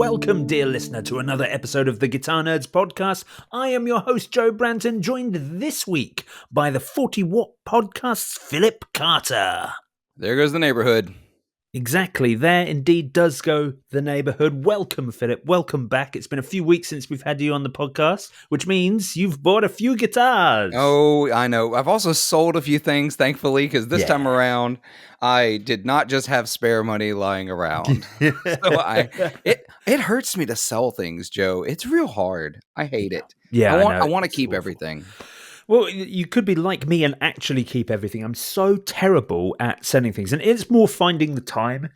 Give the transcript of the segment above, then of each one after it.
welcome, dear listener, to another episode of the Guitar Nerds podcast. I am your host, Joe Branton, joined this week by the 40-watt podcast's Phillip Carter. There goes the neighborhood. Exactly, there indeed does go the neighborhood. Welcome, Phillip. Welcome back. It's been a few weeks since we've had you on the podcast, which means you've bought a few guitars. Oh, I know. I've also sold a few things, thankfully, because this time around, I did not just have spare money lying around. So it hurts me to sell things, Joe. It's real hard. I hate it. Yeah, I want to keep awful. Everything. Well, you could be like me and actually keep everything. I'm so terrible at sending things. And it's more finding the time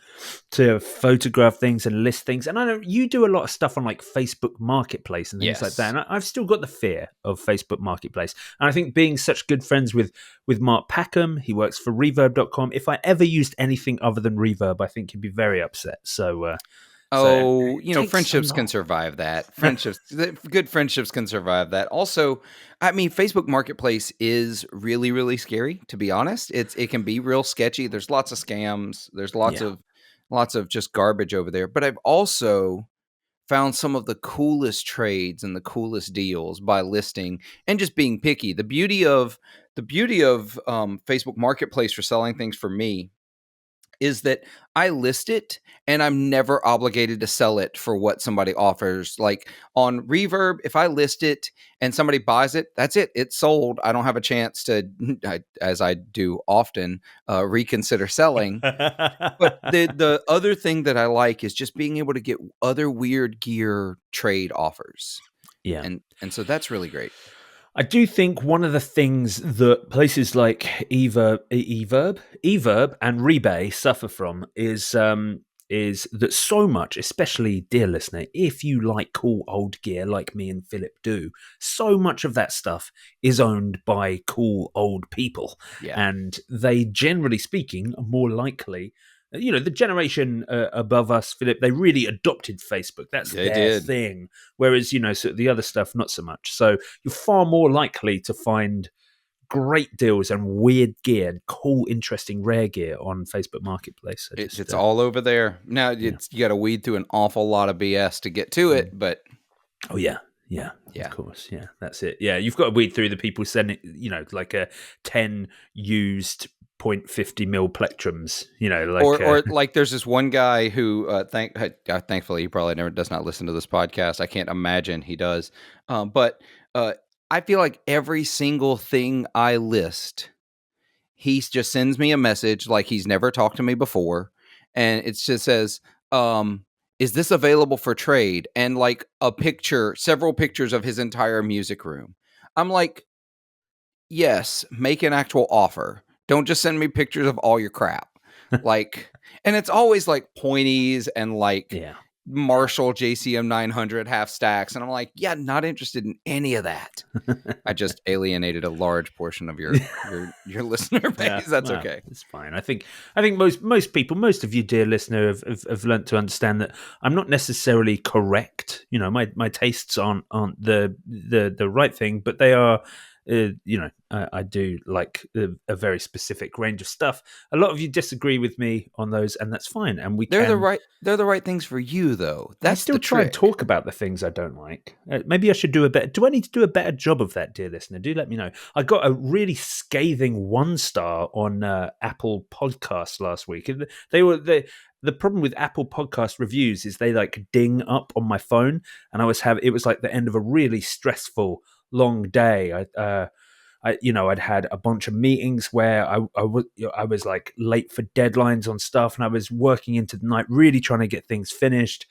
to photograph things and list things. And I know you do a lot of stuff on like Facebook Marketplace and things like that. And I've still got the fear of Facebook Marketplace. And I think being such good friends with Mark Packham, he works for Reverb.com. If I ever used anything other than Reverb, I think he'd be very upset. So... friendships can survive that. Good friendships can survive that. Also, I mean, Facebook Marketplace is really, really scary, to be honest. It can be real sketchy. There's lots of scams. There's lots of just garbage over there. But I've also found some of the coolest trades and the coolest deals by listing and just being picky. The beauty of Facebook Marketplace for selling things for me is that I list it and I'm never obligated to sell it for what somebody offers. Like on Reverb, if I list it and somebody buys it, that's it. It's sold. I don't have a chance to, as I do often, reconsider selling. But the other thing that I like is just being able to get other weird gear trade offers. Yeah. And so that's really great. I do think one of the things that places like Everb and Rebay suffer from is that so much, especially, dear listener, if you like cool old gear like me and Phillip do, so much of that stuff is owned by cool old people. Yeah. And they, generally speaking, are more likely... You know, the generation above us, Phillip, they really adopted Facebook. That's their thing. Whereas, so the other stuff, not so much. So you're far more likely to find great deals and weird gear and cool, interesting, rare gear on Facebook Marketplace. It's all over there. Now, you got to weed through an awful lot of BS to get to it, but... Oh, yeah. Yeah, of course. Yeah, that's it. Yeah, you've got to weed through the people sending, like a 10 used 0.50 mil plectrums, or like there's this one guy who thankfully he probably does not listen to this podcast. I can't imagine he does. But I feel like every single thing I list, he just sends me a message like he's never talked to me before, and it just says, is this available for trade? And like several pictures of his entire music room. I'm like, yes, make an actual offer. Don't just send me pictures of all your crap. Like, and it's always like pointies and like Marshall JCM 900 half stacks. And I'm like, not interested in any of that. I just alienated a large portion of your listener base. That's okay. It's fine. I think most people, most of you, dear listener, have learnt to understand that I'm not necessarily correct. My tastes aren't the right thing, but they are. I do like a very specific range of stuff. A lot of you disagree with me on those, and that's fine. And they're the right things for you, though. That's I still try and talk about the things I don't like. Maybe I should do I need to do a better job of that, dear listener? Do let me know. I got a really scathing 1-star on Apple Podcasts last week. The problem with Apple Podcast reviews is they like ding up on my phone, and it was like the end of a really stressful long day. I'd had a bunch of meetings where I was like late for deadlines on stuff, and I was working into the night, really trying to get things finished.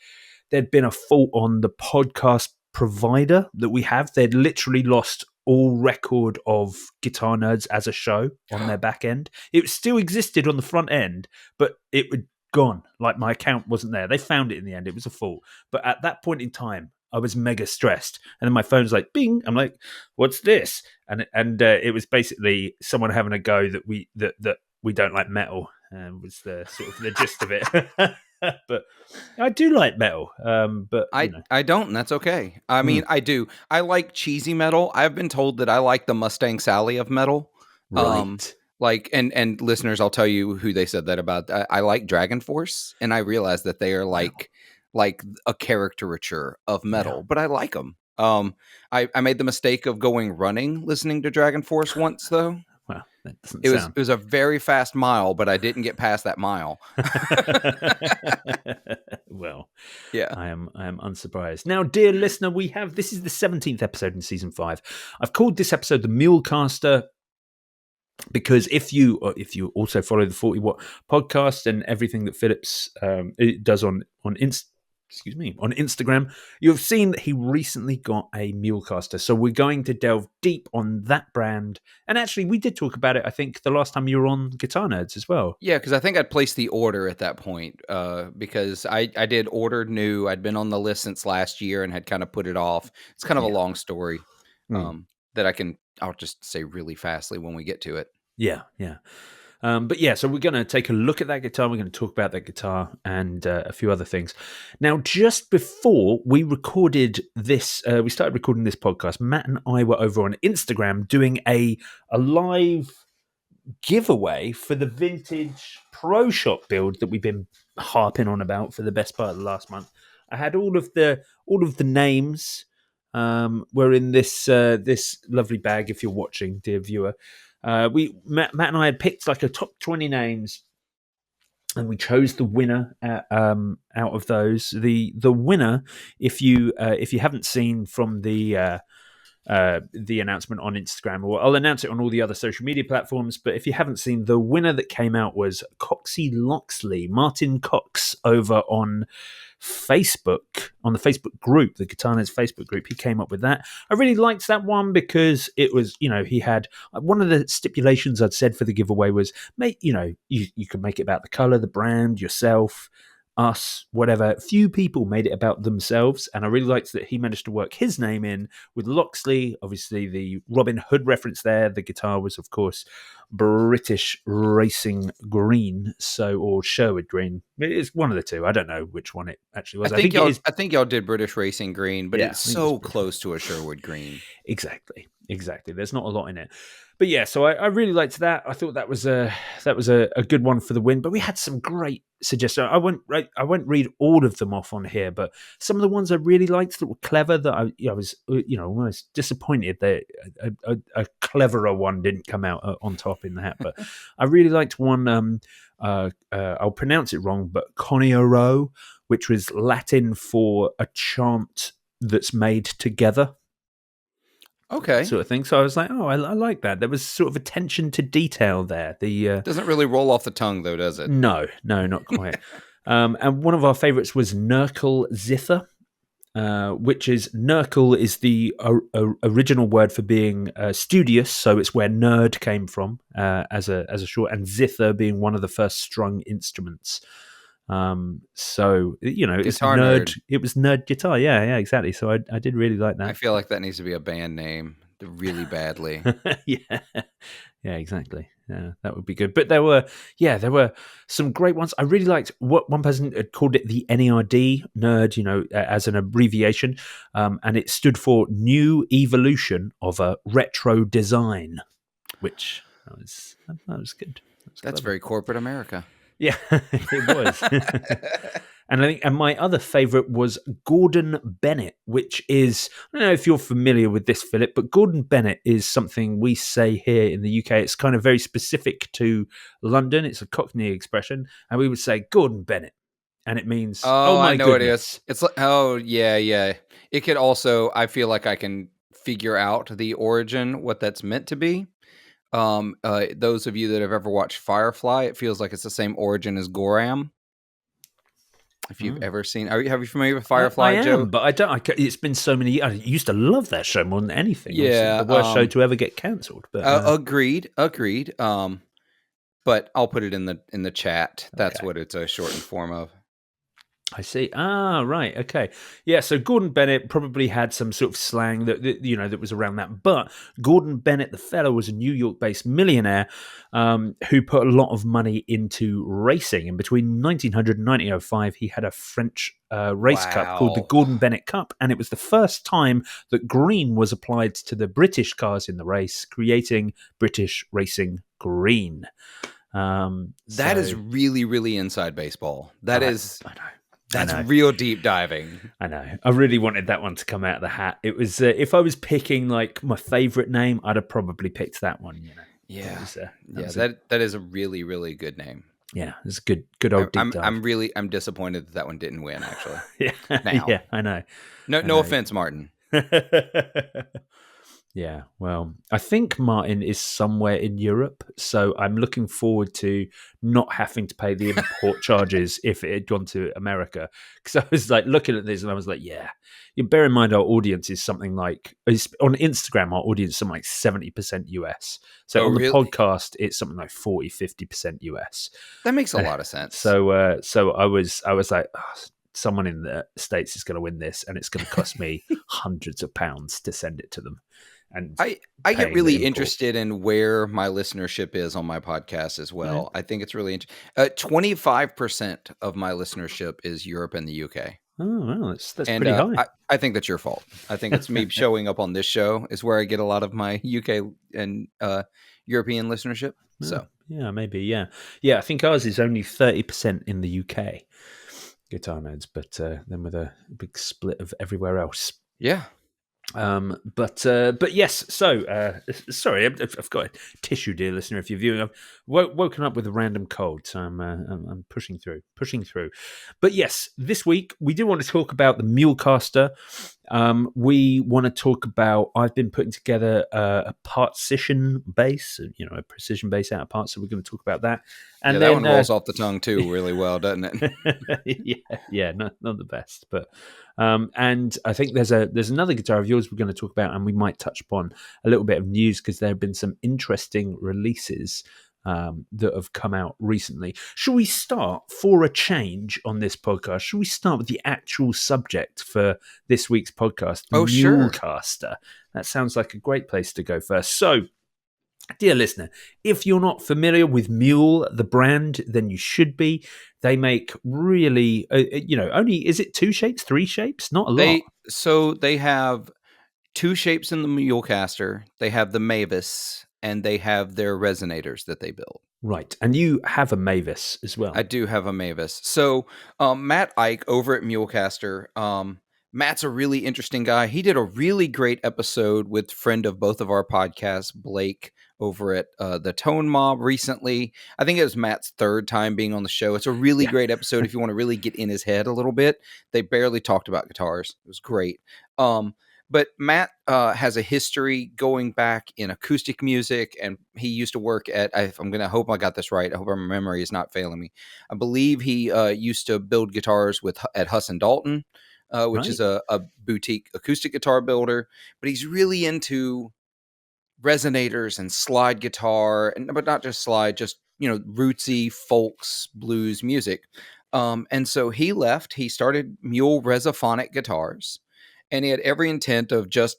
There'd been a fault on the podcast provider that we have. They'd literally lost all record of Guitar Nerds as a show on their back end. It still existed on the front end, but it was gone. Like my account wasn't there. They found it in the end. It was a fault. But at that point in time, I was mega stressed, and then my phone's like, bing. I'm like, what's this? And it was basically someone having a go that we don't like metal. Was the sort of the gist of it. But I do like metal. But I don't, and that's okay. I mean, I do. I like cheesy metal. I've been told that I like the Mustang Sally of metal. Right. Like, and listeners, I'll tell you who they said that about. I like Dragon Force, and I realize that they are like like a caricature of metal, Yeah. but I like them. I made the mistake of going running listening to Dragon Force once, though. Well, that doesn't It was sound. it was a very fast mile, but I didn't get past that mile. Well, Yeah. I am unsurprised. Now, dear listener, this is the 17th episode in season 5. I've called this episode the Mule Caster because if you also follow the 40 Watt podcast and everything that Phillip's it does on Instagram, you've seen that he recently got a Mule Caster. So we're going to delve deep on that brand. And actually, we did talk about it, I think, the last time you were on Guitar Nerds as well. Yeah, because I think I'd placed the order at that point because I did order new. I'd been on the list since last year and had kind of put it off. It's kind of a long story that I'll just say really fastly when we get to it. Yeah. But yeah, so we're going to take a look at that guitar. We're going to talk about that guitar and a few other things. Now, just before we recorded this, we started recording this podcast, Matt and I were over on Instagram doing a live giveaway for the vintage Pro Shop build that we've been harping on about for the best part of the last month. I had all of the names were in this lovely bag. If you're watching, dear viewer, Matt and I had picked like a top 20 names, and we chose the winner out of those. The winner, if you haven't seen from the announcement on Instagram, or I'll announce it on all the other social media platforms, but if you haven't seen, the winner that came out was Coxie Loxley, Martin Cox, over on Facebook, on the Facebook group, the Guitar Nerds Facebook group. He came up with that. I really liked that one because it was, he had one of the stipulations I'd said for the giveaway was, you could make it about the color, the brand, yourself, us, whatever. Few people made it about themselves, and I really liked that he managed to work his name in with Loxley. Obviously, the Robin Hood reference there. The guitar was, of course, British Racing Green, or Sherwood Green. It's one of the two. I don't know which one it actually was. I think y'all did British Racing Green, but it's so close to a Sherwood Green. Exactly. There's not a lot in it. But yeah, so I really liked that. I thought that was a good one for the win. But we had some great suggestions. I won't read all of them off on here, but some of the ones I really liked that were clever. That I was almost disappointed that a cleverer one didn't come out on top in the hat. But I really liked one. I'll pronounce it wrong, but coniero, which was Latin for a chant that's made together. Okay. Sort of thing. So I was like, oh, I like that. There was sort of attention to detail there. The doesn't really roll off the tongue, though, does it? No, not quite. And one of our favorites was Nurkle Zither, which is Nurkle is the original word for being studious. So it's where nerd came from as a short, and zither being one of the first strung instruments. So it's nerd. It was nerd guitar. Yeah, exactly. So I did really like that. I feel like that needs to be a band name really badly. Yeah, exactly. Yeah, that would be good. But there were some great ones. I really liked what one person had called it the NERD, nerd, as an abbreviation, and it stood for New Evolution of a Retro Design, which that was good. That's very corporate America. Yeah, it was. And my other favorite was Gordon Bennett, which is, I don't know if you're familiar with this, Philip, but Gordon Bennett is something we say here in the UK. It's kind of very specific to London. It's a Cockney expression, and we would say Gordon Bennett, and it means, oh my goodness. It is. It's like, oh yeah. It could also, I feel like I can figure out the origin, what that's meant to be. Those of you that have ever watched Firefly, it feels like it's the same origin as Goram. If you've ever seen, have you familiar with Firefly? I am, but I don't. It's been so many years. I used to love that show more than anything. Yeah, the worst show to ever get cancelled. But agreed. But I'll put it in the chat. That's what it's a shortened form of. I see. Right. Okay. Yeah. So Gordon Bennett probably had some sort of slang that was around that. But Gordon Bennett, the fellow, was a New York-based millionaire who put a lot of money into racing. And between 1900 and 1905, he had a French race cup called the Gordon Bennett Cup, and it was the first time that green was applied to the British cars in the race, creating British Racing Green. That is really, really inside baseball. I know. That's real deep diving. I know. I really wanted that one to come out of the hat. It was if I was picking like my favorite name, I'd have probably picked that one. Yeah, that is a really, really good name. Yeah, it's a good old deep dive. I'm disappointed that one didn't win. Actually, yeah, I know. No offense, Martin. Yeah, well, I think Martin is somewhere in Europe, so I'm looking forward to not having to pay the import charges if it had gone to America. Because I was like looking at this and I was like, yeah. You bear in mind our audience is something like on Instagram, our audience is something like 70% US. So on the podcast, it's something like 40-50% US. That makes a lot of sense. So I was like, oh, someone in the States is going to win this, and it's going to cost me hundreds of pounds to send it to them. And I get really interested in where my listenership is on my podcast as well. Right. I think it's really interesting. 25% of my listenership is Europe and the UK. Oh, well, that's pretty high. I think that's your fault. I think it's me showing up on this show is where I get a lot of my UK and European listenership. So yeah, maybe, yeah. I think ours is only 30% in the UK guitar nerds, but then with a big split of everywhere else. Yeah. But yes. So sorry, I've got a tissue, dear listener. If you're viewing, I've woken up with a random cold, so I'm pushing through. But yes, this week we do want to talk about the Mule Caster. We want to talk about. I've been putting together a partition bass, a precision bass out of parts. So we're going to talk about that. And that one rolls off the tongue too, really well, doesn't it? yeah, not the best, but. And I think there's another guitar of yours we're going to talk about, and we might touch upon a little bit of news because there have been some interesting releases that have come out recently. Should we start for a change on this podcast? Should we start with the actual subject for this week's podcast? Mule Caster. That sounds like a great place to go first. So, dear listener, if you're not familiar with Mule, the brand, then you should be. They make really, only, is it 2 shapes, 3 shapes? Not a lot. So they have 2 shapes in the Mule Caster. They have the Mavis, and they have their resonators that they build. Right. And you have a Mavis as well. I do have a Mavis. So Matt Ike over at Mule Caster, Matt's a really interesting guy. He did a really great episode with friend of both of our podcasts, Blake, over at the Tone Mob recently. I think it was Matt's 3rd time being on the show. It's a really great episode if you want to really get in his head a little bit. They barely talked about guitars. It was great. But Matt has a history going back in acoustic music, and he used to work at, I'm going to hope I got this right. I hope my memory is not failing me. I believe he used to build guitars at Huss and Dalton, which is a boutique acoustic guitar builder. But he's really into resonators and slide guitar, but not just slide, just, rootsy folks, blues music. And so he left. He started Mule Resophonic Guitars. And he had every intent of just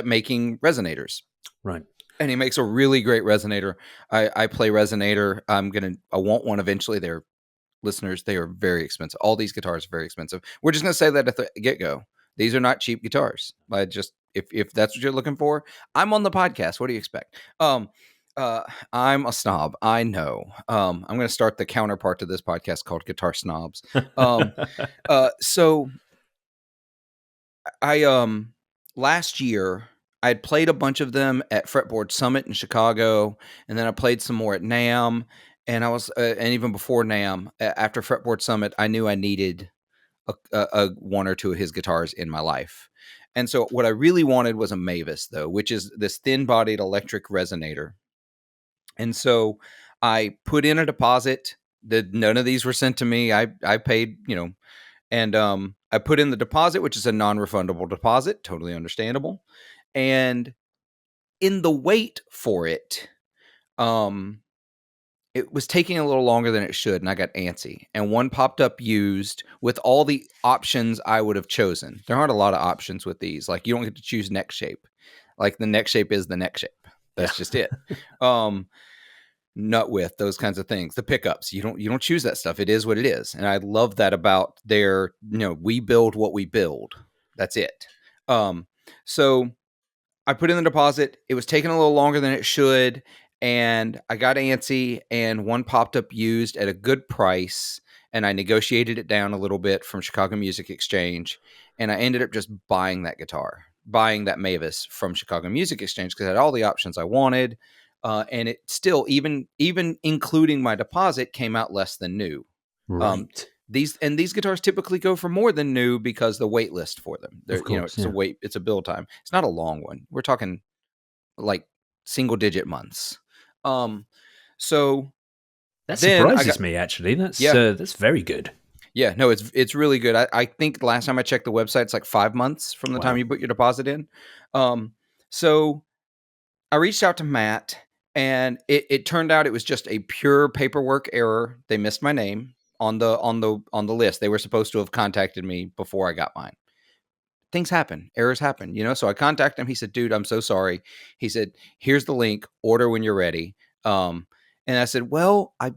making resonators. Right. And he makes a really great resonator. I play resonator. I want one eventually. They're listeners. They are very expensive. All these guitars are very expensive. We're just going to say that at the get-go. These are not cheap guitars. If that's what you're looking for, I'm on the podcast. What do you expect? I'm a snob. I know. I'm going to start the counterpart to this podcast called Guitar Snobs. So I last year I had played a bunch of them at Fretboard Summit in Chicago, and then I played some more at NAMM, and I was and even before NAMM, after Fretboard Summit, I knew I needed a one or two of his guitars in my life. And so what I really wanted was a Mavis, though, which is this thin-bodied electric resonator. And so I put in a deposit. None of these were sent to me. I paid, and I put in the deposit, which is a non-refundable deposit, totally understandable. And in the wait for it, it was taking a little longer than it should, and I got antsy. And one popped up used with all the options I would have chosen. There aren't a lot of options with these. Like, you don't get to choose neck shape. Like, the neck shape is the neck shape. That's just it. Nut width, those kinds of things. The pickups, you don't choose that stuff. It is what it is. And I love that about their, we build what we build. That's it. So I put in the deposit. It was taking a little longer than it should. And I got antsy, and one popped up used at a good price. and I negotiated it down a little bit from Chicago Music Exchange, and I ended up just buying that Mavis from Chicago Music Exchange because it had all the options I wanted, and it still, even including my deposit, came out less than new. Right. These guitars typically go for more than new because the wait list for them. Of course, It's a build time. It's not a long one. We're talking like single digit months. So that then surprises me. Actually, that's very good. Yeah, no, it's really good. I think the last time I checked the website, it's like 5 months from the time you put your deposit in. So I reached out to Matt, and it turned out it was just a pure paperwork error. They missed my name on the list. They were supposed to have contacted me before I got mine. Things happen, errors happen, so I contacted him. He said, dude, I'm so sorry. He said, here's the link, order when you're ready. And I said, well, I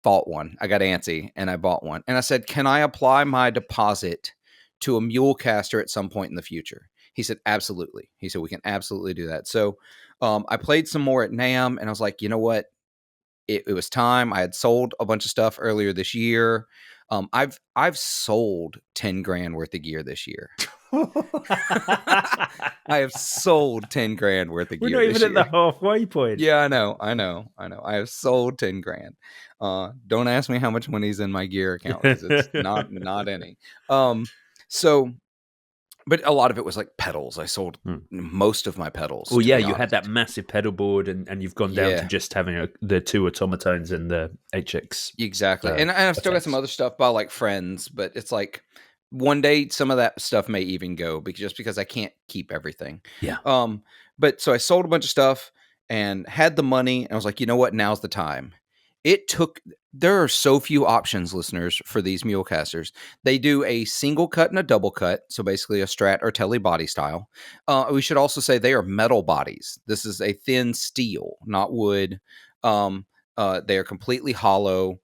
bought one. I got antsy and I bought one. And I said, can I apply my deposit to a Mule Caster at some point in the future? He said, absolutely. He said, we can absolutely do that. So I played some more at NAMM, and I was like, you know what? It was time. I had sold a bunch of stuff earlier this year. I've sold 10 grand worth of gear this year. I have sold 10 grand worth of gear. We're not even at the halfway point. Yeah, I know. I have sold 10 grand. Don't ask me how much money's in my gear account, because it's not any. But a lot of it was like pedals. I sold most of my pedals. Well, yeah, you had that massive pedal board, and you've gone down to just having the 2 automatones and the HX. Exactly. And I've still got some other stuff by like friends, but it's like one day some of that stuff may even go because I can't keep everything. Yeah. But so I sold a bunch of stuff and had the money, and I was like, you know what? Now's the time. There are so few options, listeners, for these Mule Casters. They do a single cut and a double cut, so basically a Strat or Tele body style. We should also say they are metal bodies. This is a thin steel, not wood. They are completely hollow.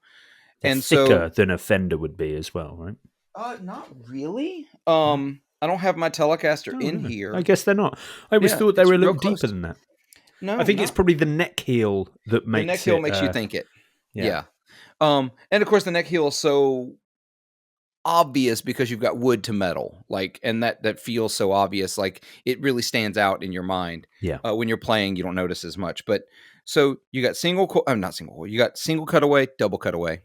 They're thicker than a Fender would be as well, right? Not really. I don't have my Telecaster in here. I guess they're not. I always thought they were a little deeper than that. No, I think it's probably the neck heel that makes the neck heel makes you think it. Yeah. And of course the neck heel is so obvious because you've got wood to metal, and that feels so obvious. Like, it really stands out in your mind. Yeah. When you're playing, you don't notice as much. But so you got you got single cutaway, double cutaway.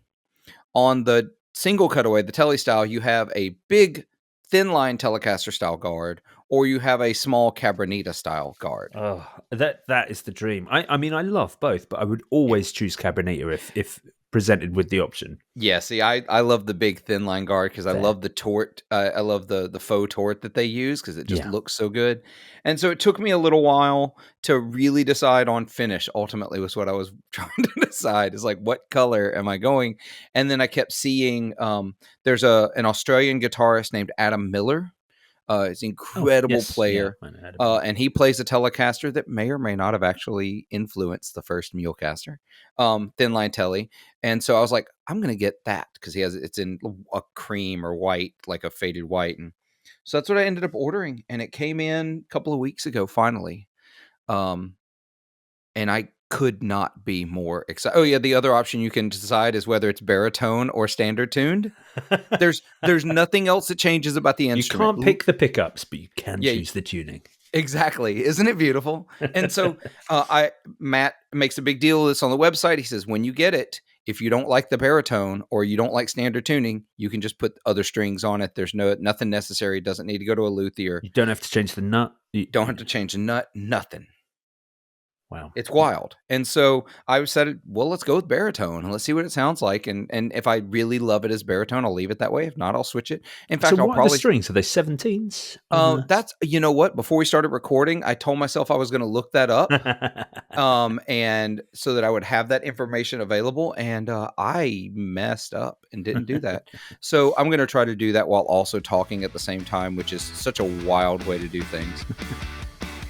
On the single cutaway, the Tele style, you have a big thin line Telecaster style guard, or you have a small Cabronita style guard. Oh, that is the dream. I mean, I love both, but I would always choose Cabronita if presented with the option. Yeah, see, I love the big thin line guard because I love the tort. I love the faux tort that they use because it just looks so good. And so it took me a little while to really decide on finish. Ultimately, was what I was trying to decide, is like, what color am I going? And then I kept seeing there's an Australian guitarist named Adam Miller. He's an incredible player, and he plays a Telecaster that may or may not have actually influenced the first Mule Caster, thin line Tele. And so I was like, I'm going to get that because it's in a cream or white, like a faded white. And so that's what I ended up ordering, and it came in a couple of weeks ago finally. And I could not be more excited. Oh yeah, the other option you can decide is whether it's baritone or standard tuned. There's nothing else that changes about the instrument. You can't pick the pickups, but you can choose the tuning. Exactly. Isn't it beautiful? And so Matt makes a big deal of this on the website. He says, when you get it, if you don't like the baritone or you don't like standard tuning, you can just put other strings on it. There's nothing necessary. It doesn't need to go to a luthier. You don't have to change the nut. You don't have to change the nut. Nothing. Wow. It's wild. And so I said, well, let's go with baritone and let's see what it sounds like. And if I really love it as baritone, I'll leave it that way. If not, I'll switch it. In fact, I'll probably... the strings? Are they 17s? That's, you know what? Before we started recording, I told myself I was going to look that up. And so that I would have that information available. And I messed up and didn't do that. So I'm going to try to do that while also talking at the same time, which is such a wild way to do things.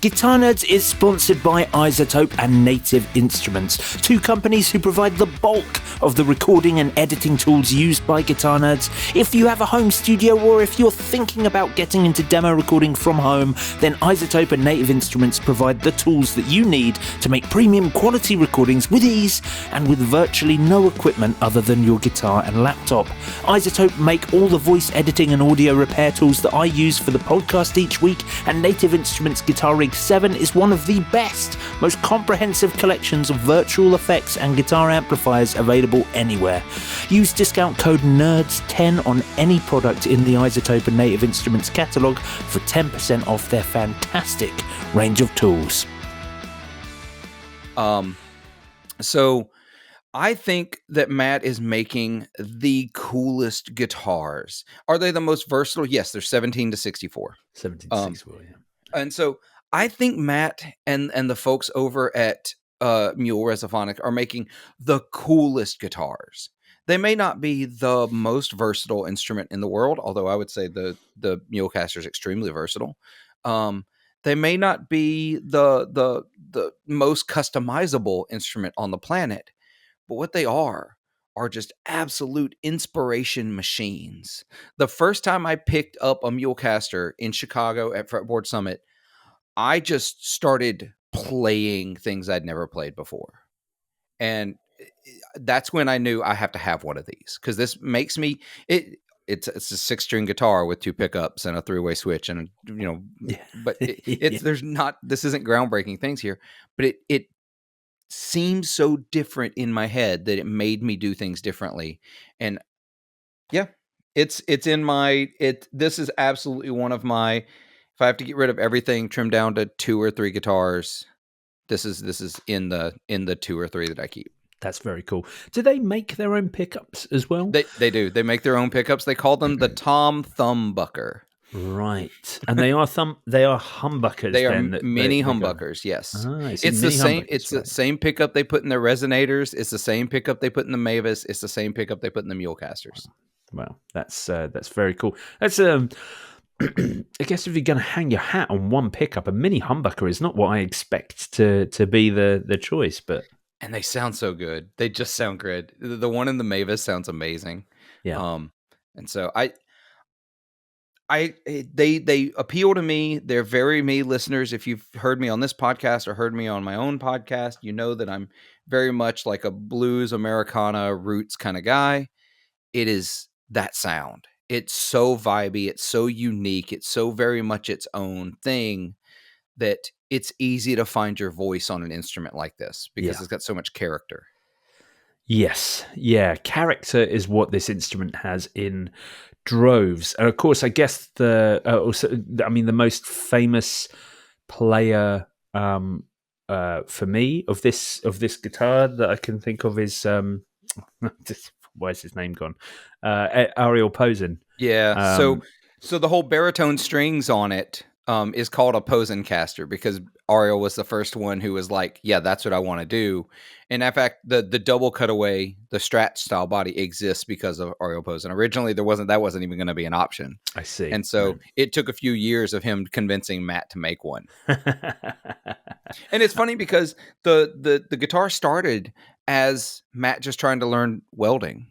Guitar Nerds is sponsored by iZotope and Native Instruments, two companies who provide the bulk of the recording and editing tools used by Guitar Nerds. If you have a home studio or if you're thinking about getting into demo recording from home, then iZotope and Native Instruments provide the tools that you need to make premium quality recordings with ease and with virtually no equipment other than your guitar and laptop. iZotope make all the voice editing and audio repair tools that I use for the podcast each week, and Native Instruments Guitar Rig 7 is one of the best, most comprehensive collections of virtual effects and guitar amplifiers available anywhere. Use discount code NERDS10 on any product in the iZotope and Native Instruments catalogue for 10% off their fantastic range of tools. So I think that Matt is making the coolest guitars. Are they the most versatile? Yes, they're 17 to 64. 17 to 64, yeah. And so I think Matt and the folks over at Mule Resophonic are making the coolest guitars. They may not be the most versatile instrument in the world, although I would say the Mule Caster is extremely versatile. They may not be the most customizable instrument on the planet, but what they are just absolute inspiration machines. The first time I picked up a Mule Caster in Chicago at Fretboard Summit, I just started playing things I'd never played before. And that's when I knew I have to have one of these, because this makes me it's a 6-string guitar with 2 pickups and a 3-way switch, and but this isn't groundbreaking things here, but it seemed so different in my head that it made me do things differently. And yeah, it's in my this is absolutely one of my, if I have to get rid of everything, trim down to 2 or 3 guitars, this is in the 2 or 3 that I keep. That's very cool. Do they make their own pickups as well? They do. They make their own pickups. They call them the Tom Thumbbucker. Right, and they are humbuckers. They are mini humbuckers. Yes, it's the same. It's the same pickup they put in their resonators. It's the same pickup they put in the Mavis. It's the same pickup they put in the Mule Casters. Well, that's very cool. That's I guess if you're going to hang your hat on one pickup, a mini humbucker is not what I expect to be the choice, but. And they sound so good. They just sound good. The one in the Mavis sounds amazing. Yeah. And so they appeal to me. They're very me listeners. If you've heard me on this podcast or heard me on my own podcast, you know that I'm very much like a blues, Americana roots kind of guy. It is that sound. It's so vibey. It's so unique. It's so very much its own thing that it's easy to find your voice on an instrument like this because it's got so much character. Yes. Yeah. Character is what this instrument has in droves. And of course, I guess the most famous player for me of this guitar that I can think of is why is his name gone? Ariel Posen. Yeah. So the whole baritone strings on it is called a Posen caster because Ariel was the first one who was like, yeah, that's what I want to do. And in fact, the double cutaway, the Strat style body exists because of Ariel Posen. Originally, that wasn't even going to be an option. I see. And so it took a few years of him convincing Matt to make one. And it's funny because the guitar started as Matt just trying to learn welding.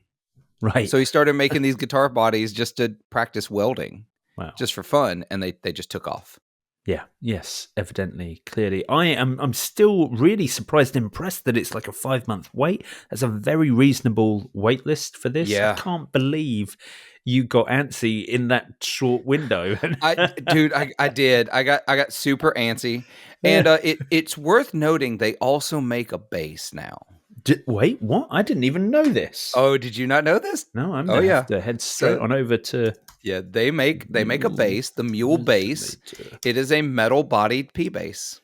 Right. So he started making these guitar bodies just to practice welding. Wow. Just for fun, and they just took off. Yeah, yes, evidently, clearly. I'm still really surprised and impressed that it's like a 5-month wait. That's a very reasonable wait list for this. Yeah. I can't believe you got antsy in that short window. I did. I got super antsy. And it's worth noting they also make a bass now. Wait, what? I didn't even know this. Oh, did you not know this? No, I'm going to have to head straight on over to... Yeah, they make a bass, the Mule bass. It is a metal-bodied P bass.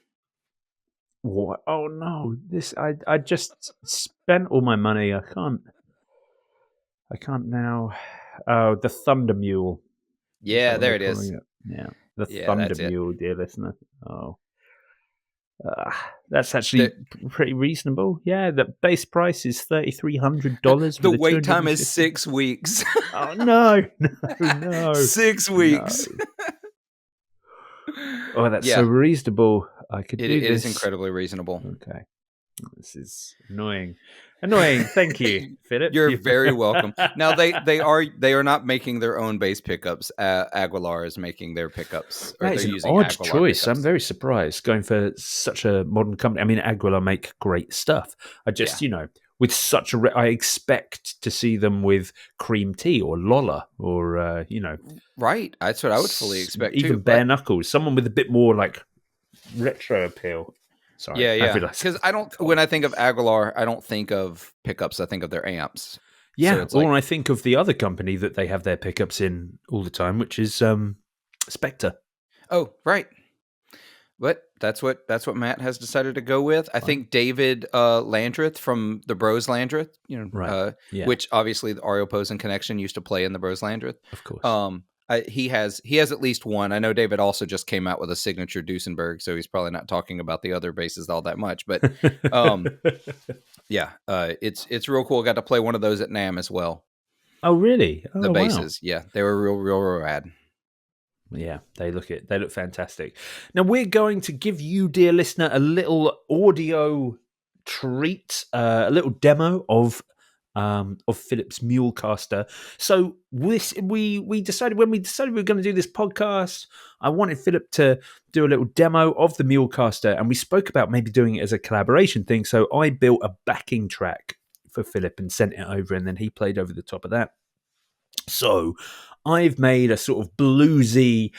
What? Oh no! I just spent all my money. I can't now. Oh, the Thunder Mule. Yeah, there it is. Yeah, the Thunder Mule, dear listener. Oh, that's actually pretty reasonable. Yeah, the base price is $3,300. The wait time is 6 weeks. Oh no! 6 weeks. No. Oh, that's so reasonable. I could do It this. is incredibly reasonable. Okay. This is annoying. Thank you, Phillip. You're very welcome. Now they are not making their own bass pickups. Aguilar is making their pickups. That is an odd choice. I'm very surprised going for such a modern company. I mean, Aguilar make great stuff. I just, with such a, I expect to see them with Cream Tea or Lola or right. That's what I would fully expect. Even Bare Knuckles, someone with a bit more like retro appeal. Sorry. Yeah. Because when I think of Aguilar, I don't think of pickups. I think of their amps. Yeah. So I think of the other company that they have their pickups in all the time, which is Spectre. Oh, right. But that's what Matt has decided to go with. I think David Landreth from the Bros Landreth, which obviously the Ario Posen Connection used to play in the Bros Landreth. Of course. He has at least one. I know David also just came out with a signature Duesenberg, so he's probably not talking about the other basses all that much. But it's real cool. I got to play one of those at NAMM as well. Oh, really? The basses, yeah, they were real rad. Yeah, they look fantastic. Now we're going to give you, dear listener, a little audio treat, a little demo of Phillip's Mule Caster. So we decided when we were going to do this podcast, I wanted Phillip to do a little demo of the Mule Caster, and we spoke about maybe doing it as a collaboration thing. So I built a backing track for Phillip and sent it over, and then he played over the top of that. So I've made a sort of bluesy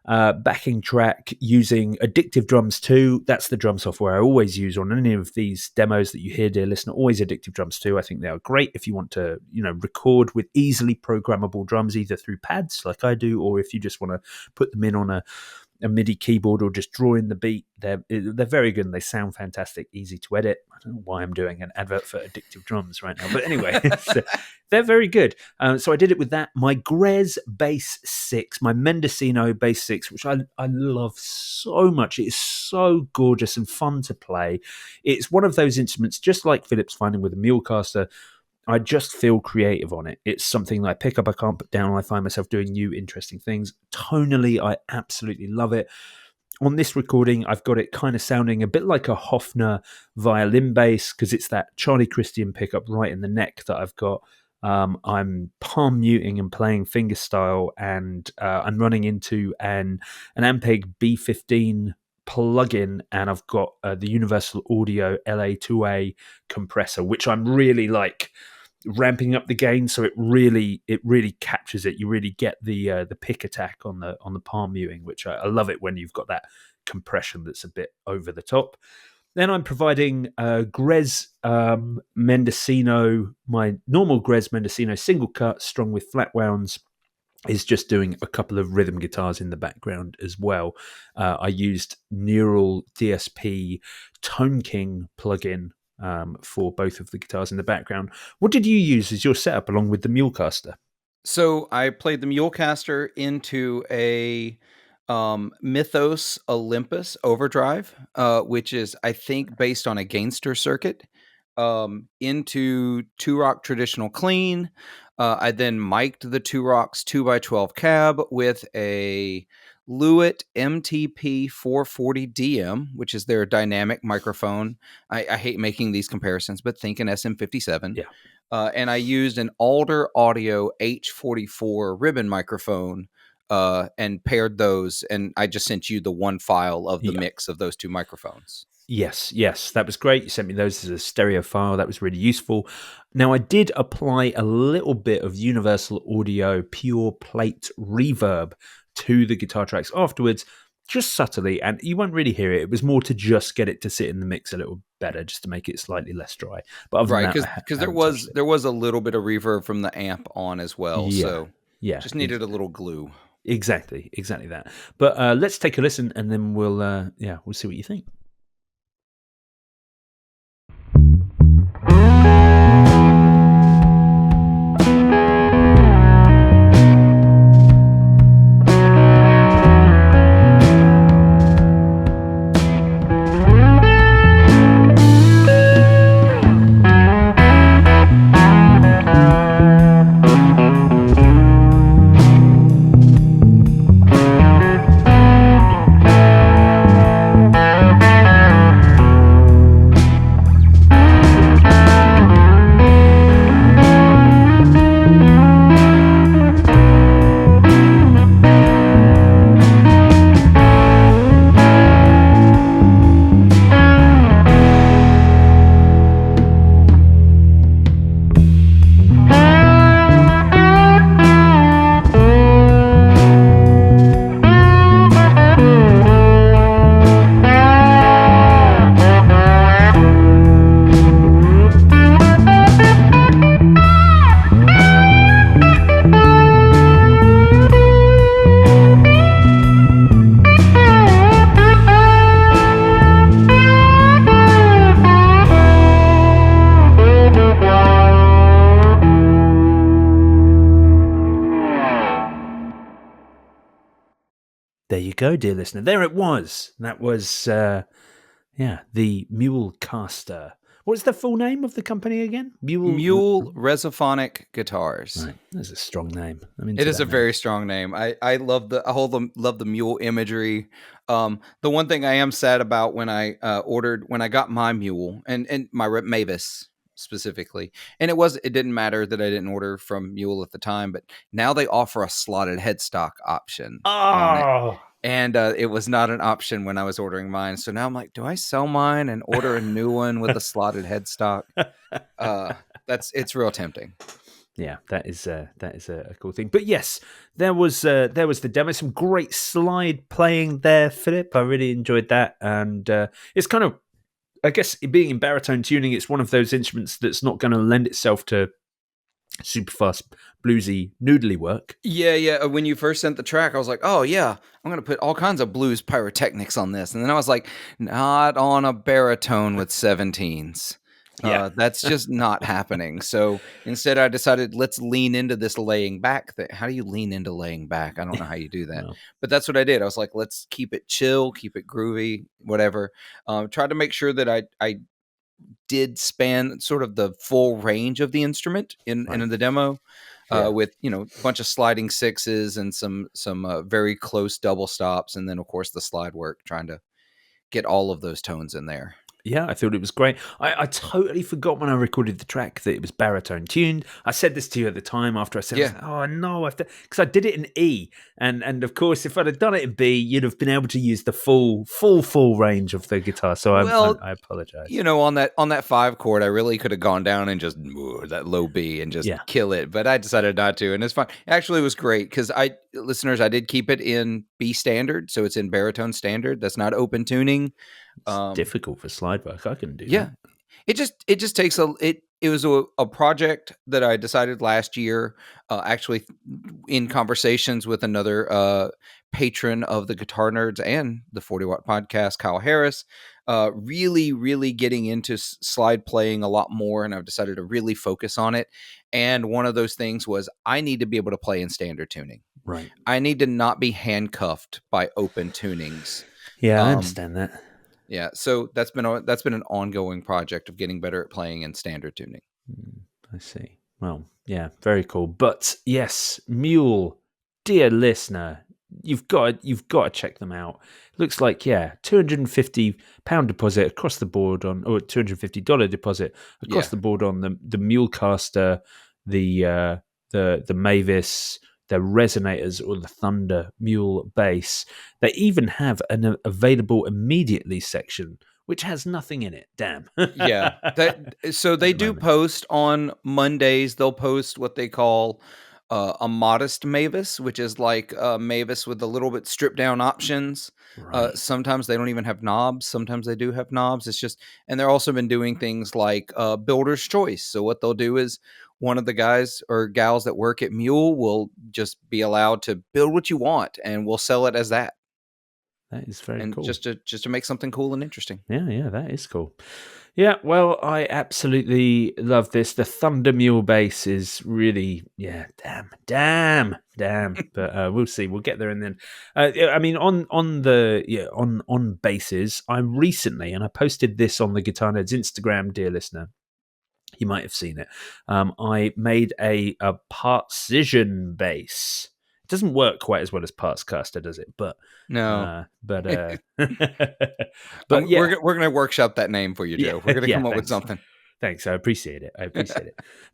backing track using Addictive Drums 2. That's the drum software I always use on any of these demos that you hear, dear listener. Always Addictive Drums 2. I think they are great if you want to, record with easily programmable drums, either through pads like I do, or if you just want to put them in on a MIDI keyboard or just draw in the beat. They're very good and they sound fantastic, easy to edit. I don't know why I'm doing an advert for Addictive Drums right now, but anyway, they're very good. So I did it with that. My Grez Bass 6, my Mendocino Bass 6, which I love so much. It is so gorgeous and fun to play. It's one of those instruments, just like Phillip's finding with the Mule Caster, I just feel creative on it. It's something that I pick up, I can't put down. I find myself doing new, interesting things. Tonally, I absolutely love it. On this recording, I've got it kind of sounding a bit like a Hofner violin bass because it's that Charlie Christian pickup right in the neck that I've got. I'm palm muting and playing fingerstyle, and I'm running into an Ampeg B15 plugin, and I've got the Universal Audio LA2A compressor, which I'm really ramping up the gain, so it really captures it. You really get the pick attack on the palm muting, which I love it when you've got that compression that's a bit over the top. Then I'm providing Grez Mendocino, my normal Grez Mendocino single cut strung with flat wounds, is just doing a couple of rhythm guitars in the background as well. I used Neural DSP Tone King plugin for both of the guitars in the background. What did you use as your setup along with the Mule Caster? So I played the Mule Caster into a Mythos Olympus overdrive, which is, I think, based on a Gainster circuit, into Two Rock Traditional Clean. I then mic'd the Two Rocks 2x12 cab with a Lewitt MTP 440 DM, which is their dynamic microphone. I hate making these comparisons, but think an SM57. Yeah. And I used an Alder Audio H44 ribbon microphone and paired those. And I just sent you the one file of the mix of those two microphones. Yes, that was great. You sent me those as a stereo file. That was really useful. Now, I did apply a little bit of Universal Audio pure plate reverb to the guitar tracks afterwards, just subtly, and you won't really hear it. It was more to just get it to sit in the mix a little better, just to make it slightly less dry. But other than that, because there was a little bit of reverb from the amp on as well, so just needed a little glue. Exactly that. But let's take a listen, and then we'll see what you think. There you go, dear listener. There it was. That was, the Mule Caster. What's the full name of the company again? Mule Resophonic Guitars. Right, that's a strong name. It is a very strong name. I love the mule imagery. The one thing I am sad about when I got my mule and my Mavis specifically, and it didn't matter that I didn't order from Mule at the time, but now they offer a slotted headstock option on it. And it was not an option when I was ordering mine. So now I'm like, do I sell mine and order a new one with a slotted headstock? It's real tempting. Yeah, that is a cool thing. But yes, there was the demo. Some great slide playing there, Phillip. I really enjoyed that, and it's kind of, I guess, being in baritone tuning, it's one of those instruments that's not going to lend itself to super fast bluesy noodly work. Yeah. When you first sent the track, I was like, oh yeah, I'm going to put all kinds of blues pyrotechnics on this. And then I was like, not on a baritone with 17s. Yeah. That's just not happening. So instead I decided, let's lean into this laying back thing. How do you lean into laying back? I don't know how you do that, but that's what I did. I was like, let's keep it chill, keep it groovy, whatever. Tried to make sure that I did span sort of the full range of the instrument in the demo, with a bunch of sliding sixes and some very close double stops, and then of course the slide work, trying to get all of those tones in there. Yeah, I thought it was great. I totally forgot when I recorded the track that it was baritone tuned. I said this to you at the time after I said, I was like, oh no, because I did it in E, and of course, if I'd have done it in B, you'd have been able to use the full range of the guitar. So I apologize. On that 5 chord, I really could have gone down and just that low B and just kill it, but I decided not to, and it's fine. Actually, it was great because I did keep it in B standard, so it's in baritone standard. That's not open tuning. It's difficult for slide work. I can do that. It just takes it was a project that I decided last year, actually in conversations with another patron of the Guitar Nerds and the 40 Watt Podcast, Kyle Harris, really, really getting into slide playing a lot more. And I've decided to really focus on it. And one of those things was I need to be able to play in standard tuning. Right. I need to not be handcuffed by open tunings. Yeah, I understand that. Yeah, so that's been an ongoing project of getting better at playing in standard tuning. I see. Well, yeah, very cool. But yes, Mule, dear listener, you've got to check them out. Looks like £250 deposit across the board or $250 deposit across the board on the Mule Caster, the Mavis, the resonators, or the Thunder Mule bass. They even have an available immediately section, which has nothing in it. Damn. So they do post on Mondays. They'll post what they call a modest Mavis, which is like a Mavis with a little bit stripped down options. Right. Sometimes they don't even have knobs. Sometimes they do have knobs. It's just, and they're also been doing things like builder's choice. So what they'll do is one of the guys or gals that work at Mule will just be allowed to build what you want, and we'll sell it as that. That is very cool. Just to make something cool and interesting. Yeah, that is cool. Yeah, well, I absolutely love this. The Thunder Mule bass is really, damn. But we'll see. We'll get there, and then, I mean, on basses, I recently, and I posted this on the Guitar Nerds Instagram, dear listener. You might have seen it. I made a Partsition bass. It doesn't work quite as well as Partscaster, does it? But no. But yeah, we're going to workshop that name for you, Joe. We're going to come up with something. Thanks, I appreciate it.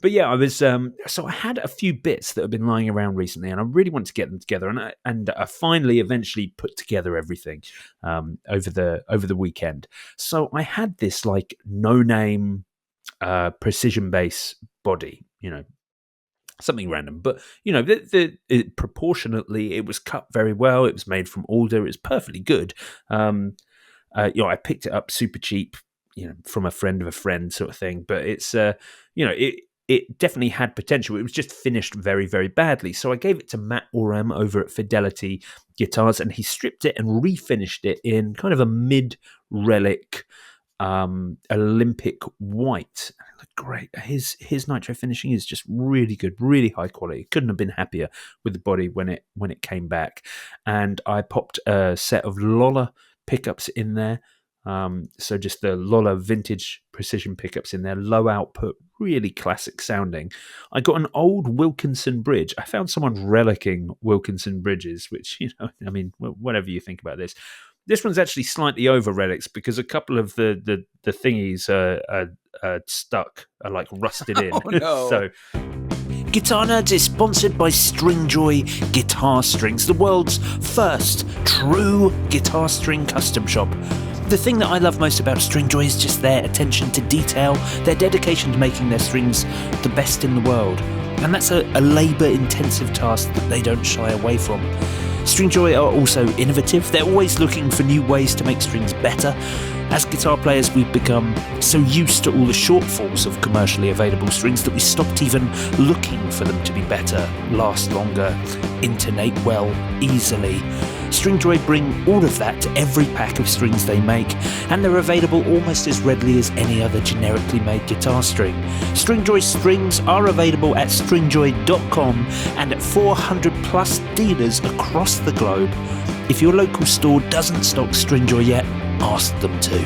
But yeah, I was so I had a few bits that have been lying around recently, and I really want to get them together. And I finally, eventually, put together everything over the weekend. So I had this like no-name precision bass body, something random, but proportionately it was cut very well. It was made from alder. It was perfectly good. I picked it up super cheap, from a friend of a friend sort of thing. But it's it definitely had potential. It was just finished very, very badly. So I gave it to Matt Oram over at Fidelity Guitars, and he stripped it and refinished it in kind of a mid-relic Olympic white. It looked great. His nitro finishing is just really good, really high quality. Couldn't have been happier with the body when it came back. And I popped a set of Lola pickups in there. So just the Lola vintage precision pickups in there, low output, really classic sounding. I got an old Wilkinson bridge. I found someone relicking Wilkinson bridges, which, I mean, whatever you think about this. This one's actually slightly over relics because a couple of the thingies are stuck, are like rusted in. Oh, no. So, Guitar Nerds is sponsored by Stringjoy Guitar Strings, the world's first true guitar string custom shop. The thing that I love most about Stringjoy is just their attention to detail, their dedication to making their strings the best in the world. And that's a labour-intensive task that they don't shy away from. Stringjoy are also innovative. They're always looking for new ways to make strings better. As guitar players, we've become so used to all the shortfalls of commercially available strings that we stopped even looking for them to be better, last longer, intonate well, easily. Stringjoy bring all of that to every pack of strings they make, and they're available almost as readily as any other generically made guitar string. Stringjoy strings are available at stringjoy.com and at 400 plus dealers across the globe. If your local store doesn't stock Stringjoy yet, ask them to.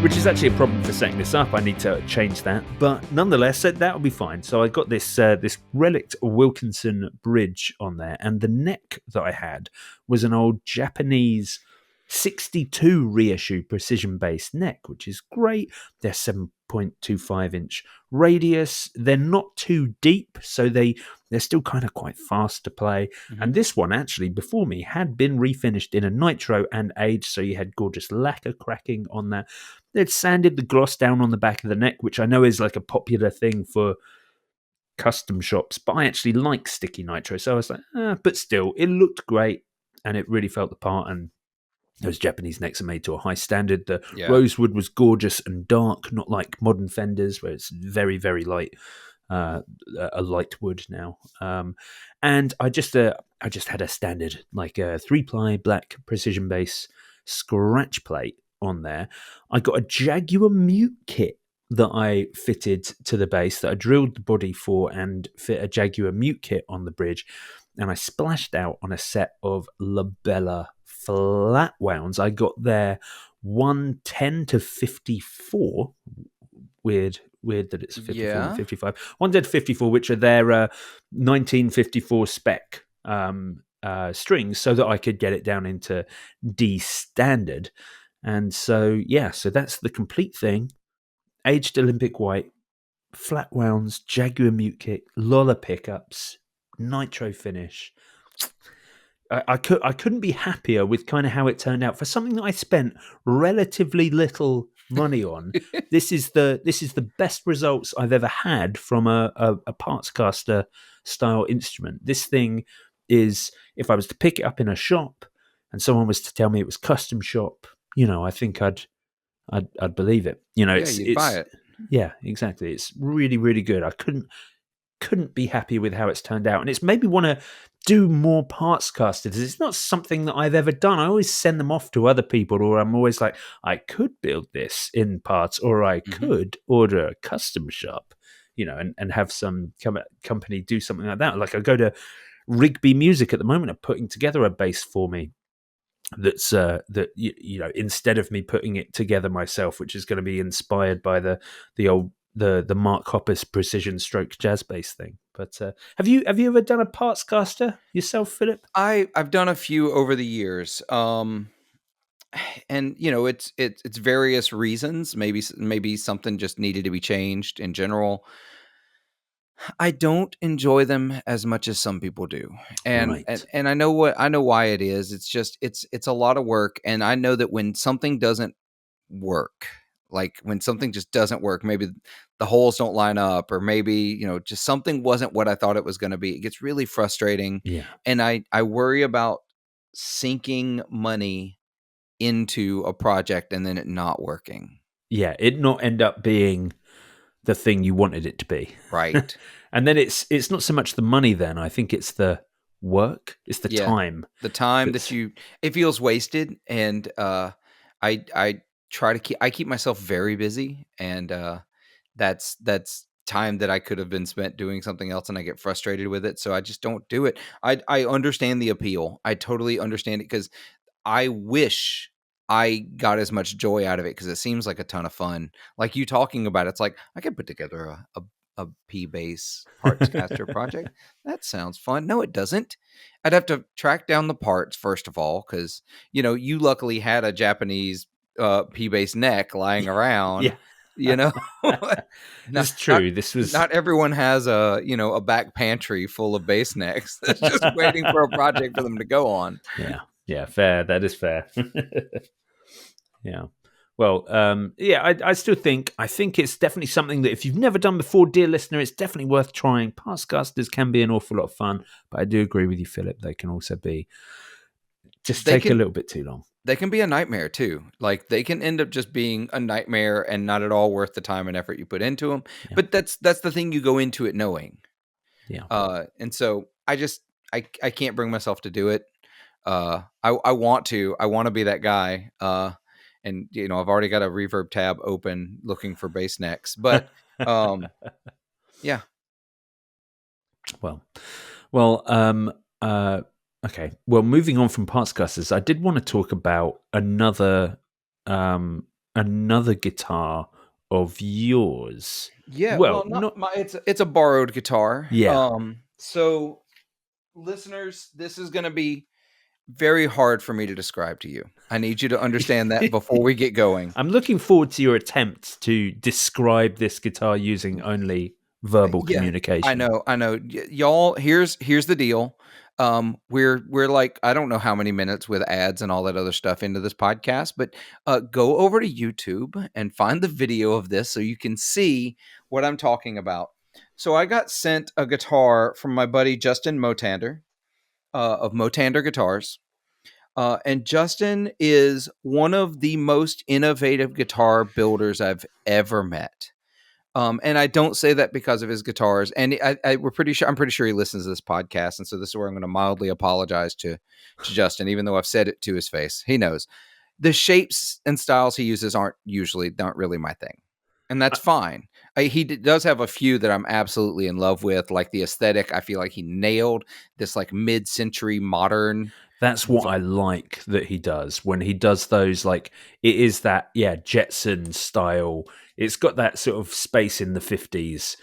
Which is actually a problem for setting this up. I need to change that, but nonetheless, that'll be fine. So I got this this relict Wilkinson bridge on there, and the neck that I had was an old Japanese 62 reissue precision-based neck, which is great. They're 7.25 inch radius. They're not too deep, so they're still kind of quite fast to play. Mm-hmm. And this one actually, before me, had been refinished in a nitro and aged, so you had gorgeous lacquer cracking on that. They'd sanded the gloss down on the back of the neck, which I know is like a popular thing for custom shops, but I actually like sticky nitro, so I was like, but still, it looked great, and it really felt the part, and those Japanese necks are made to a high standard. The rosewood was gorgeous and dark, not like modern Fenders, where it's very, very light, a light wood now. And I just had a standard, like a 3-ply black precision bass scratch plate on there. I got a Jaguar mute kit that I fitted to the bass, that I drilled the body for and fit a Jaguar mute kit on the bridge. And I splashed out on a set of Labella flat wounds. I got their 110 to 54. Weird that it's 54 and 55. 110 to 54, which are their 1954 spec strings, so that I could get it down into D standard. And so that's the complete thing. Aged Olympic white, flat wounds, Jaguar mute kit, Lola pickups, nitro finish. I couldn't be happier with kind of how it turned out for something that I spent relatively little money on. This is the best results I've ever had from a Partscaster style instrument. This thing is, if I was to pick it up in a shop and someone was to tell me it was custom shop, I think I'd believe it. You'd buy it. Yeah, exactly. It's really, really good. I couldn't be happy with how it's turned out, and it's made me want to do more Partscasters. It's not something that I've ever done. I always send them off to other people, or I'm always like, I could build this in parts, or I could order a custom shop, and have some company do something like that. Like I go to Rigby Music at the moment, are putting together a bass for me. That's instead of me putting it together myself, which is going to be inspired by the Mark Hoppus precision stroke jazz bass thing. But have you ever done a Partscaster yourself, Philip? I've done a few over the years, and it's various reasons. Maybe something just needed to be changed in general. I don't enjoy them as much as some people do. And I know why it is. It's just it's a lot of work, and I know that when something doesn't work, like when something just doesn't work, maybe the holes don't line up, or maybe, just something wasn't what I thought it was going to be. It gets really frustrating. Yeah. And I worry about sinking money into a project and then it not working. Yeah, it not end up being the thing you wanted it to be. Right. And then it's not so much the money then. I think it's the work. It's the time. The time it feels wasted. And I I keep myself very busy, and that's time that I could have been spent doing something else, and I get frustrated with it, so I just don't do it. I understand the appeal. I totally understand it, because I wish I got as much joy out of it, because it seems like a ton of fun. Like you talking about it, it's like I could put together a P bass Partscaster project. That sounds fun. No, it doesn't. I'd have to track down the parts first of all, because you luckily had a Japanese P bass neck lying around. Yeah. You know, It's not true. This was not everyone has a back pantry full of bass necks that's just waiting for a project for them to go on. Yeah, fair. That is fair. Yeah. Well, I still think it's definitely something that if you've never done before, dear listener, it's definitely worth trying. Partscasters can be an awful lot of fun, but I do agree with you, Philip. They can also be just take a little bit too long. They can be a nightmare too. Like they can end up just being a nightmare and not at all worth the time and effort you put into them. Yeah. But that's the thing, you go into it knowing. Yeah. And so I can't bring myself to do it. I want to be that guy. And I've already got a reverb tab open looking for bass necks, but yeah. Okay. Well, moving on from Partscasters, I did want to talk about another guitar of yours. Yeah, well, it's a borrowed guitar. Yeah. So listeners, this is going to be very hard for me to describe to you. I need you to understand that before we get going. I'm looking forward to your attempt to describe this guitar using only verbal communication. I know. Y'all, here's the deal. We're like, I don't know how many minutes with ads and all that other stuff into this podcast, but go over to YouTube and find the video of this so you can see what I'm talking about. So I got sent a guitar from my buddy Justin Motander of Motander Guitars. And Justin is one of the most innovative guitar builders I've ever met. And I don't say that because of his guitars. And I'm pretty sure he listens to this podcast. And so this is where I'm going to mildly apologize to Justin, even though I've said it to his face. He knows the shapes and styles he uses aren't really my thing. And that's fine. He does have a few that I'm absolutely in love with, like the aesthetic. I feel like he nailed this like mid-century modern. That's what I like that he does when he does those. Like it is that Jetson style. It's got that sort of space in the 50s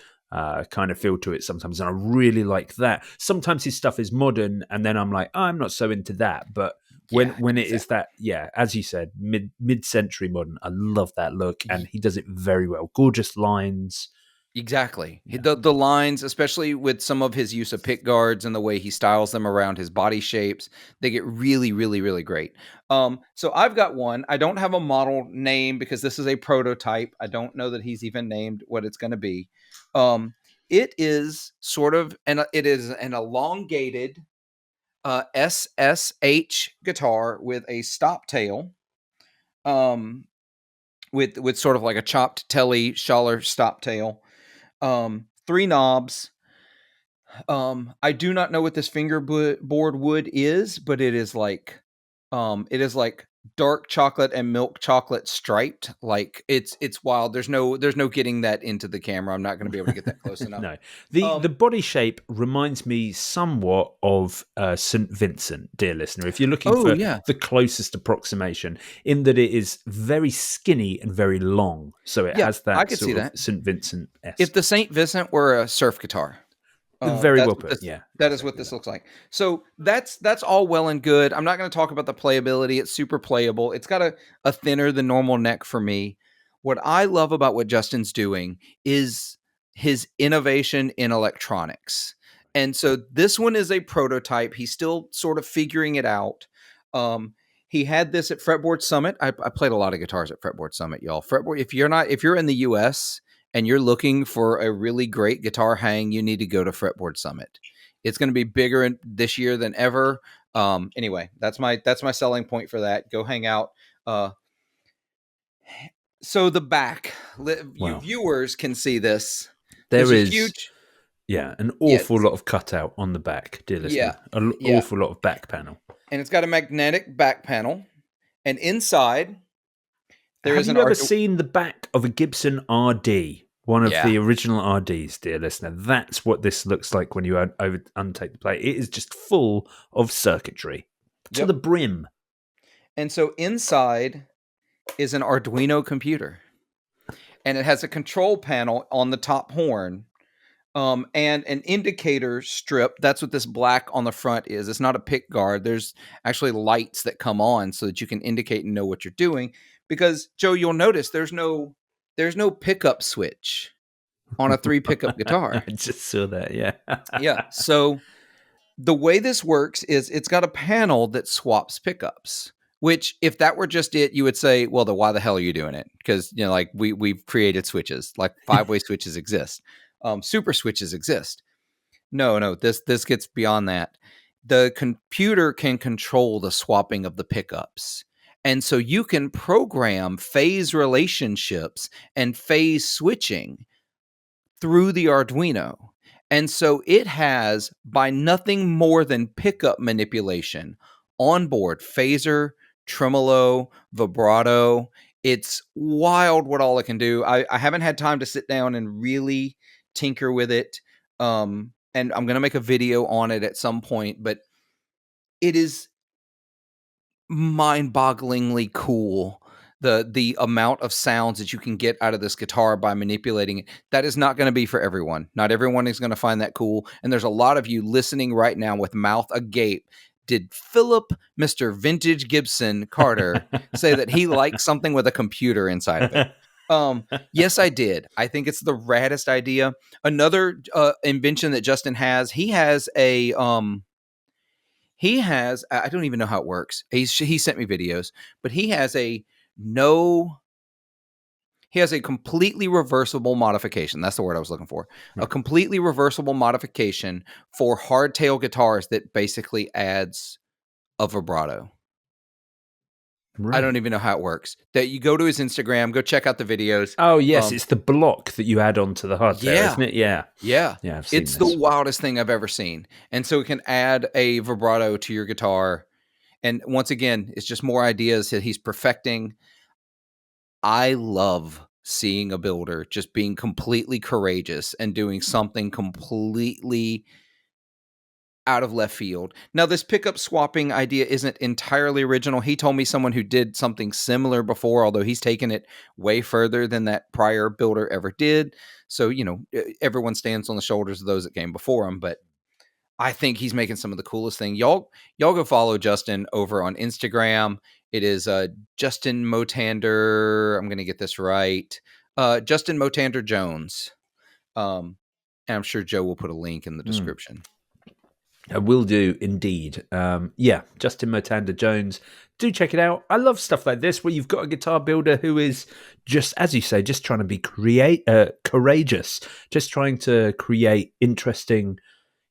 kind of feel to it sometimes, and I really like that. Sometimes his stuff is modern, and then I'm like, I'm not so into that. But when it is that, as you said, mid-century modern, I love that look, and he does it very well. Gorgeous lines. Exactly. Yeah. The lines, especially with some of his use of pick guards and the way he styles them around his body shapes, they get really, really, really great. So I've got one. I don't have a model name because this is a prototype. I don't know that he's even named what it's going to be. It is sort of, it is an elongated SSH guitar with a stop tail. With sort of like a chopped telly Schaller stop tail. 3 knobs. I do not know what this fingerboard wood is, but it is like dark chocolate and milk chocolate striped. Like it's wild. There's no getting that into the camera. I'm not going to be able to get that close enough. No, the body shape reminds me somewhat of St. Vincent, dear listener. If you're looking for the closest approximation, in that it is very skinny and very long, so it has that. I could see that St. Vincent. If the St. Vincent were a surf guitar. Very well put. That is what this looks like. So that's all well and good. I'm not going to talk about the playability. It's super playable. It's got a thinner than normal neck for me. What I love about what Justin's doing is his innovation in electronics. And so this one is a prototype. He's still sort of figuring it out. He had this at Fretboard Summit. I played a lot of guitars at Fretboard Summit, y'all. Fretboard. If you're in the US and you're looking for a really great guitar hang, you need to go to Fretboard Summit. It's going to be bigger this year than ever. Anyway, that's my selling point for that. Go hang out. So the back, you viewers can see this. There is huge. Yeah, an awful lot of cutout on the back, dear listener. An awful lot of back panel. And it's got a magnetic back panel. And inside, Have you ever seen the back of a Gibson RD? One of the original RDs, dear listener. That's what this looks like when you untake the plate. It is just full of circuitry to the brim. And so inside is an Arduino computer. And it has a control panel on the top horn. And an indicator strip. That's what this black on the front is. It's not a pick guard. There's actually lights that come on so that you can indicate and know what you're doing. Because, Joe, you'll notice there's no pickup switch on a 3 pickup guitar. I just saw that, yeah. Yeah. So the way this works is it's got a panel that swaps pickups. Which, if that were just it, you would say, well, then why the hell are you doing it? Because, like we've created switches, like 5-way switches exist. Super switches exist. No, this gets beyond that. The computer can control the swapping of the pickups. And so you can program phase relationships and phase switching through the Arduino. And so it has, by nothing more than pickup manipulation, onboard phaser, tremolo, vibrato. It's wild what all it can do. I haven't had time to sit down and really tinker with it. And I'm going to make a video on it at some point, but it is mind-bogglingly cool. The amount of sounds that you can get out of this guitar by manipulating it. That is not going to be for everyone. Not everyone is going to find that cool. And there's a lot of you listening right now with mouth agape. Did Phillip, Mr. Vintage Gibson Carter, say that he likes something with a computer inside of it? Yes, I did. I think it's the raddest idea. Another invention that Justin has, he has, I don't even know how it works. He sent me videos, but he has a completely reversible modification. That's the word I was looking for. Right. A completely reversible modification for hardtail guitars that basically adds a vibrato. Right. I don't even know how it works. That you go to his Instagram, go check out the videos. Oh, yes. It's the block that you add onto the hardtail, isn't it? Yeah. Yeah. It's the wildest thing I've ever seen. And so it can add a vibrato to your guitar. And once again, it's just more ideas that he's perfecting. I love seeing a builder just being completely courageous and doing something completely out of left field. Now, this pickup swapping idea isn't entirely original. He told me someone who did something similar before, although he's taken it way further than that prior builder ever did. So, everyone stands on the shoulders of those that came before him, but I think he's making some of the coolest thing. Y'all go follow Justin over on Instagram. It is Justin Motander. I'm going to get this right. Justin Motander Jones. And I'm sure Joe will put a link in the description. I will do indeed. Justin Motander Jones. Do check it out. I love stuff like this where you've got a guitar builder who is just, as you say, just trying to be courageous, just trying to create interesting,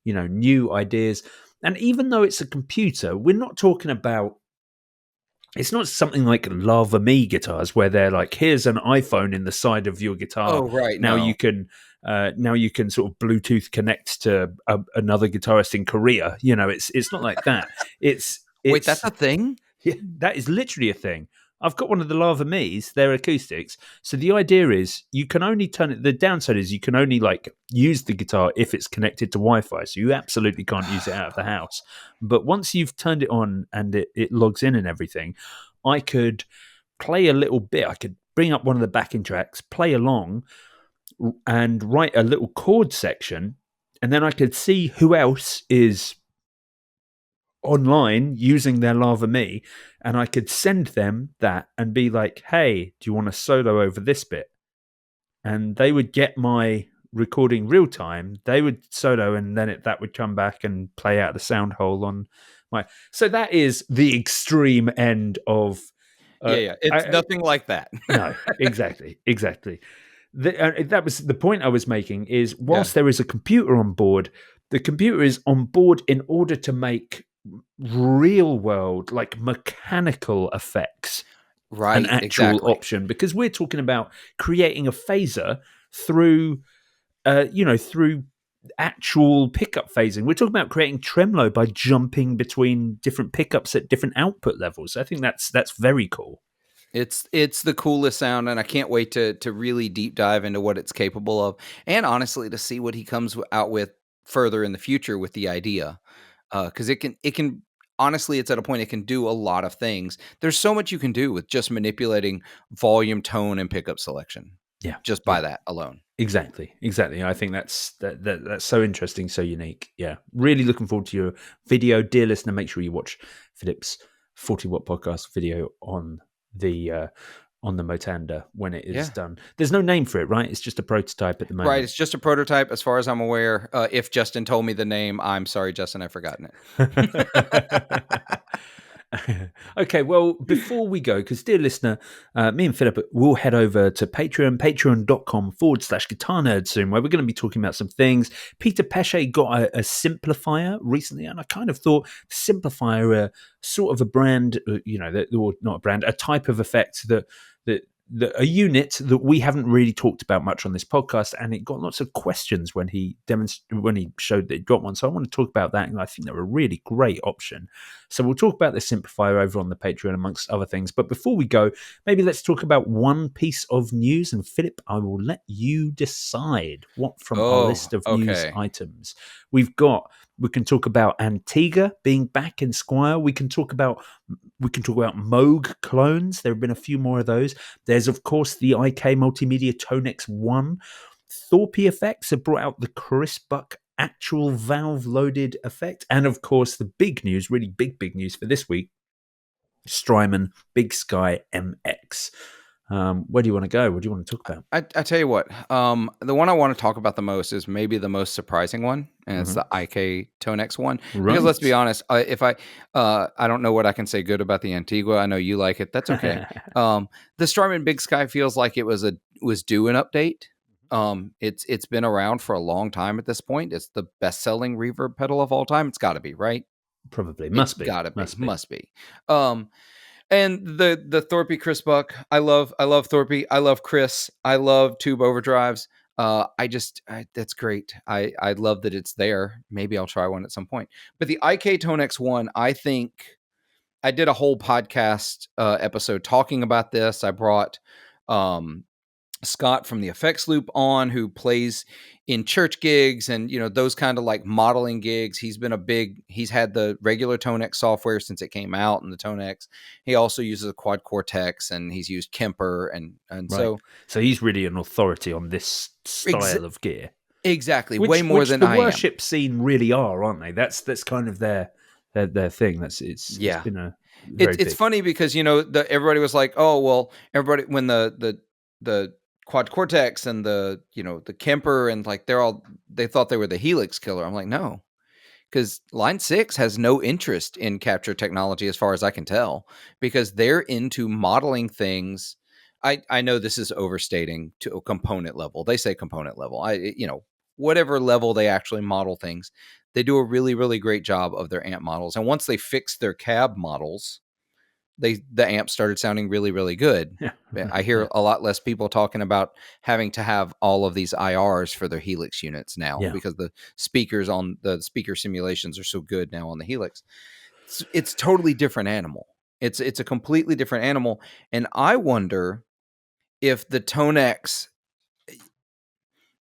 new ideas. And even though it's a computer, we're not talking about, it's not something like Lava Me guitars where they're like, here's an iPhone in the side of your guitar. Oh, right. Now you can sort of Bluetooth connect to another guitarist in Korea. It's not like that. It's wait, that's a thing? Yeah, that is literally a thing. I've got one of the Lava Me's. They're acoustics. So the idea is you can only turn it. The downside is you can only use the guitar if it's connected to Wi-Fi. So you absolutely can't use it out of the house. But once you've turned it on and it logs in and everything, I could play a little bit. I could bring up one of the backing tracks, play along, and write a little chord section, and then I could see who else is online using their Lava Me, and I could send them that and be like, hey, do you want a solo over this bit? And they would get my recording real time, they would solo, and then that would come back and play out the sound hole on my... So that is the extreme end of... It's nothing like that. No, exactly. That was the point I was making, is whilst there is a computer on board, the computer is on board in order to make real world, mechanical effects, right? An actual option, because we're talking about creating a phaser through actual pickup phasing. We're talking about creating tremolo by jumping between different pickups at different output levels. I think that's very cool. It's the coolest sound, and I can't wait to really deep dive into what it's capable of, and honestly, to see what he comes out with further in the future with the idea, because it can honestly, it's at a point it can do a lot of things. There's so much you can do with just manipulating volume, tone, and pickup selection. Yeah, Just yeah. by that alone. Exactly. I think that's so interesting, so unique. Yeah, really looking forward to your video, dear listener. Make sure you watch Philip's 40-watt podcast video on the Motander when it is done. There's no name for it, right? It's just a prototype at the moment. Right, it's just a prototype as far as I'm aware. If Justin told me the name, I'm sorry, Justin, I've forgotten it. Okay, well, before we go, because dear listener, me and Philip will head over to patreon.com/guitar nerd soon, where we're going to be talking about some things. Peter Pesce got a simplifier recently, and I kind of thought simplifier, sort of a brand, or not a brand, a type of effect that a unit that we haven't really talked about much on this podcast, and it got lots of questions when he showed that he got one. So I want to talk about that, and I think they're a really great option. So we'll talk about the simplifier over on the Patreon, amongst other things. But before we go, maybe let's talk about one piece of news. And Philip, I will let you decide what from our list of news items we've got. We can talk about Antigua being back in Squire. We can talk about Moog clones. There have been a few more of those. There's, of course, the IK Multimedia Tonex 1. Thorpe effects have brought out the Chris Buck actual valve loaded effect. And, of course, the big news, really big news for this week, Strymon Big Sky MX. Where do you want to go? What do you want to talk about? I tell you what, the one I want to talk about the most is maybe the most surprising one, and it's the IK Tonex one. Right. Because let's be honest, if I don't know what I can say good about the Antigua. I know you like it. That's okay. The Strymon Big Sky feels like it was due an update. It's been around for a long time at this point. It's the best selling reverb pedal of all time. It's got to be, right? Probably must be. Must be. And the Thorpe Chris Buck, I love Thorpe. I love Chris. I love tube overdrives. That's great. I love that it's there. Maybe I'll try one at some point. But the IK Tonex one, I think I did a whole podcast episode talking about this. I brought Scott from the Effects Loop on, who plays in church gigs and, those kind of like modeling gigs. He's had the regular Tonex software since it came out, and the Tonex. He also uses a Quad Cortex, and he's used Kemper, and right. So he's really an authority on this style of gear. Exactly, way more than I am. The worship scene really are, aren't they? That's kind of their thing. It's been a it's funny because everybody was like, oh well, everybody when the Quad Cortex and the Kemper and like they thought they were the Helix killer. I'm like, no, because Line 6 has no interest in capture technology as far as I can tell, because they're into modeling things. I know this is overstating to a component level. They say component level. Whatever level they actually model things, they do a really, really great job of their amp models. And once they fixed their cab models, the amp started sounding really, really good. Yeah. I hear a lot less people talking about having to have all of these IRs for their Helix units now, because the speakers on the speaker simulations are so good now on the Helix. It's totally different animal. It's a completely different animal. And I wonder if the Tonex,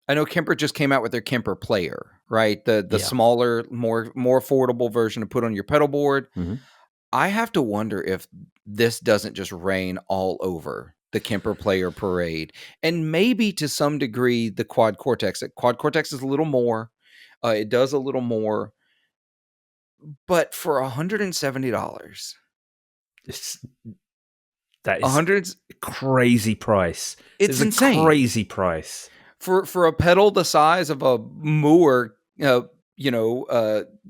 I know Kemper just came out with their Kemper Player, right? The smaller, more affordable version to put on your pedal board. Mm-hmm. I have to wonder if this doesn't just rain all over the Kemper Player parade, and maybe to some degree the Quad Cortex. Quad Cortex is a little more. It does a little more, but for $170, that is crazy price. It's insane. Crazy price for a pedal the size of a Moore.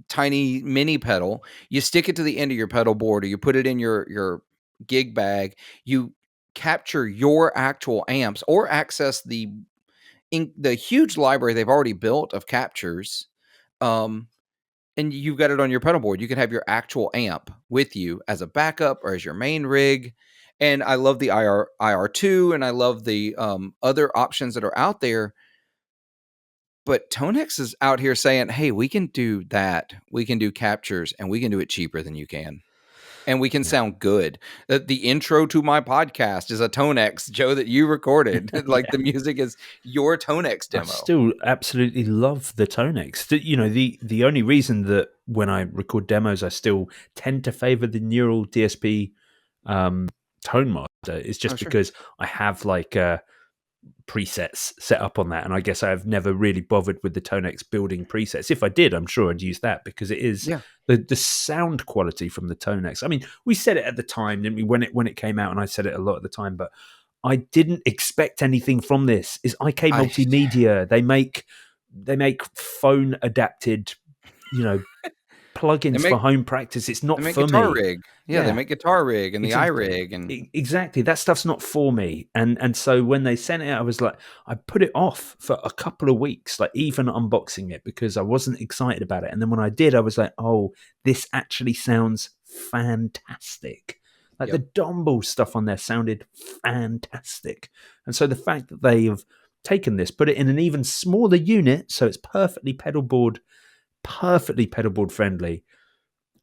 Tiny mini pedal. You stick it to the end of your pedal board, or you put it in your gig bag. You capture your actual amps, or access the huge library they've already built of captures, and you've got it on your pedal board. You can have your actual amp with you as a backup or as your main rig. And I love the IR2, and I love the other options that are out there. But Tonex is out here saying, hey, we can do that. We can do captures, and we can do it cheaper than you can. And we can sound good. The intro to my podcast is a Tonex, Joe, that you recorded. Like the music is your Tonex I demo. still absolutely love the Tonex. The only reason that when I record demos, I still tend to favor the Neural DSP Tone Master is just because I have like presets set up on that, and I guess I've never really bothered with the Tonex building presets. If I did, I'm sure I'd use that because it is the sound quality from the Tonex. I mean, we said it at the time, didn't we, when it came out, and I said it a lot at the time, but I didn't expect anything from this. Is IK Multimedia. They make phone adapted, plugins for home practice. It's not for Guitar me. Rig. Yeah, they make Guitar Rig and exactly. the iRig and exactly that stuff's not for me. And so when they sent it, I was like, I put it off for a couple of weeks, like even unboxing it because I wasn't excited about it. And then when I did, I was like, oh, this actually sounds fantastic. Like the Dumble stuff on there sounded fantastic. And so the fact that they have taken this, put it in an even smaller unit, so it's perfectly pedalboard friendly.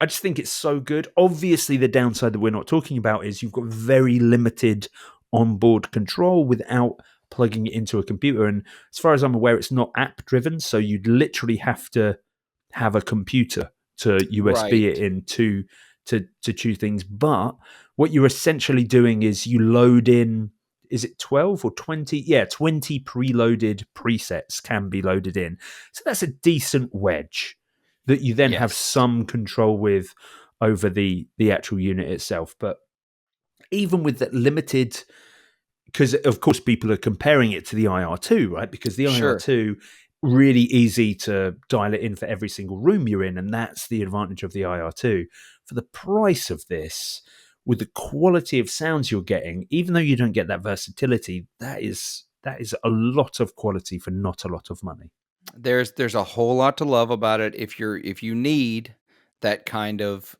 I just think it's so good. Obviously, the downside that we're not talking about is you've got very limited onboard control without plugging it into a computer. And as far as I'm aware, it's not app driven. So you'd literally have to have a computer to USB it in to choose things. But what you're essentially doing is you load in, is it 12 or 20? Yeah, 20 preloaded presets can be loaded in. So that's a decent wedge that you then have some control with over the actual unit itself. But even with that limited, because of course people are comparing it to the IR2, right? Because the IR2, really easy to dial it in for every single room you're in, and that's the advantage of the IR2. For the price of this, with the quality of sounds you're getting, even though you don't get that versatility, that is a lot of quality for not a lot of money. There's a whole lot to love about it if you need that kind of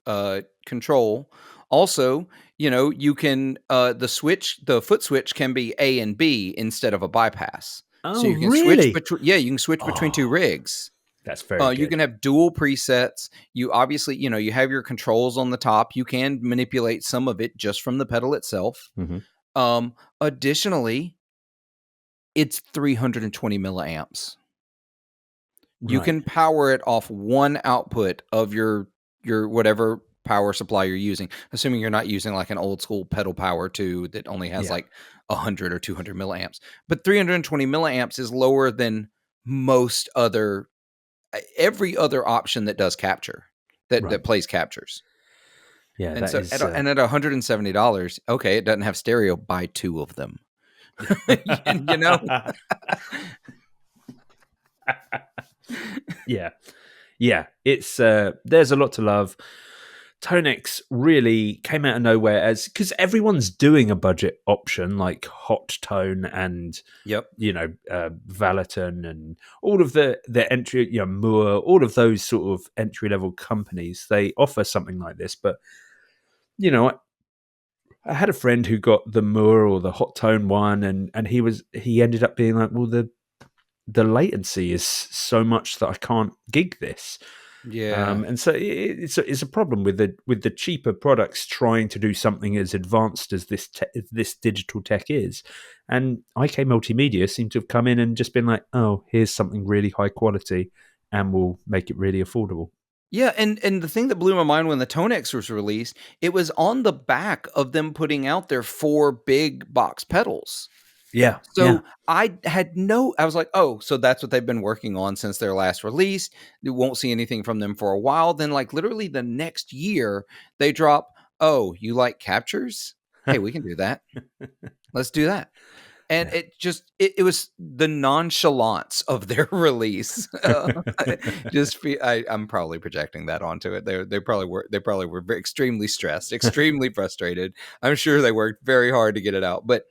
control. Also, you can the foot switch can be A and B instead of a bypass. Oh, so you can really? switch you can switch between two rigs. That's very good. You can have dual presets. You obviously, you have your controls on the top. You can manipulate some of it just from the pedal itself. Mm-hmm. Additionally, it's 320 milliamps. You can power it off one output of your whatever power supply you're using, assuming you're not using like an old school pedal power 2 that only has like 100 or 200 milliamps. But 320 milliamps is lower than every other option that does capture, that plays captures. Yeah, and at $170, okay, it doesn't have stereo. Buy 2 of them. Yeah, it's there's a lot to love. Tonex really came out of nowhere because everyone's doing a budget option like Hot Tone and Valaton and all of the entry, Moore, all of those sort of entry level companies. They offer something like this, but I had a friend who got the Moore or the Hot Tone one, and he ended up being like, well, the latency is so much that I can't gig this. And so it's a problem with the cheaper products trying to do something as advanced as this digital tech is. And IK Multimedia seem to have come in and just been like, oh, here's something really high quality, and we'll make it really affordable. Yeah, and the thing that blew my mind when the Tonex was released, it was on the back of them putting out their 4 big box pedals. Yeah. So I was like, oh, so that's what they've been working on since their last release. You won't see anything from them for a while. Then like literally the next year they drop, oh, you like captures? Hey, we can do that. Let's do that. And it was the nonchalance of their release. I'm probably projecting that onto it. They probably were extremely stressed, extremely frustrated. I'm sure they worked very hard to get it out, but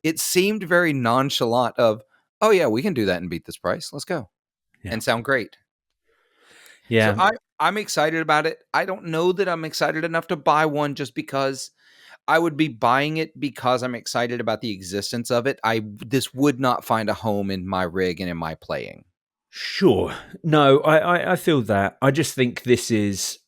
it seemed very nonchalant of, oh yeah, we can do that and beat this price. Let's go and sound great. Yeah. So I'm excited about it. I don't know that I'm excited enough to buy one just because I would be buying it because I'm excited about the existence of it. This would not find a home in my rig and in my playing. Sure. No, I feel that. I just think this is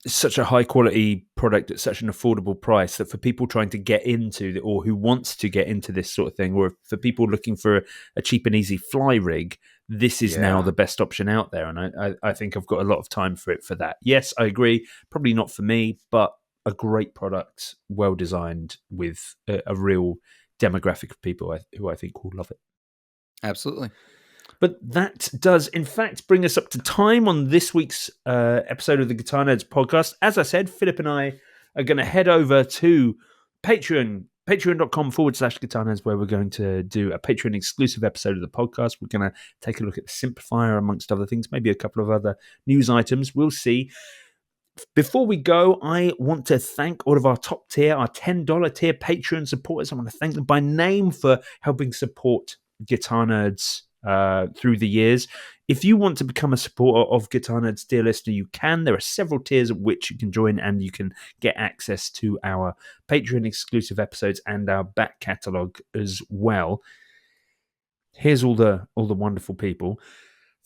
such a high quality product at such an affordable price that for people trying to get into or who wants to get into this sort of thing, or for people looking for a cheap and easy fly rig, this is now the best option out there. And I think I've got a lot of time for it for that. Yes, I agree. Probably not for me, but a great product, well designed, with a real demographic of people who I think will love it. Absolutely. But that does, in fact, bring us up to time on this week's episode of the Guitar Nerds podcast. As I said, Phillip and I are going to head over to Patreon, patreon.com/Guitar Nerds, where we're going to do a Patreon exclusive episode of the podcast. We're going to take a look at the Simplifier, amongst other things, maybe a couple of other news items. We'll see. Before we go, I want to thank all of our top tier, our $10 tier Patreon supporters. I want to thank them by name for helping support Guitar Nerds through the years. If you want to become a supporter of Guitar Nerds, dear listener, you can. There are several tiers at which you can join, and you can get access to our Patreon exclusive episodes and our back catalogue as well. Here's all the wonderful people.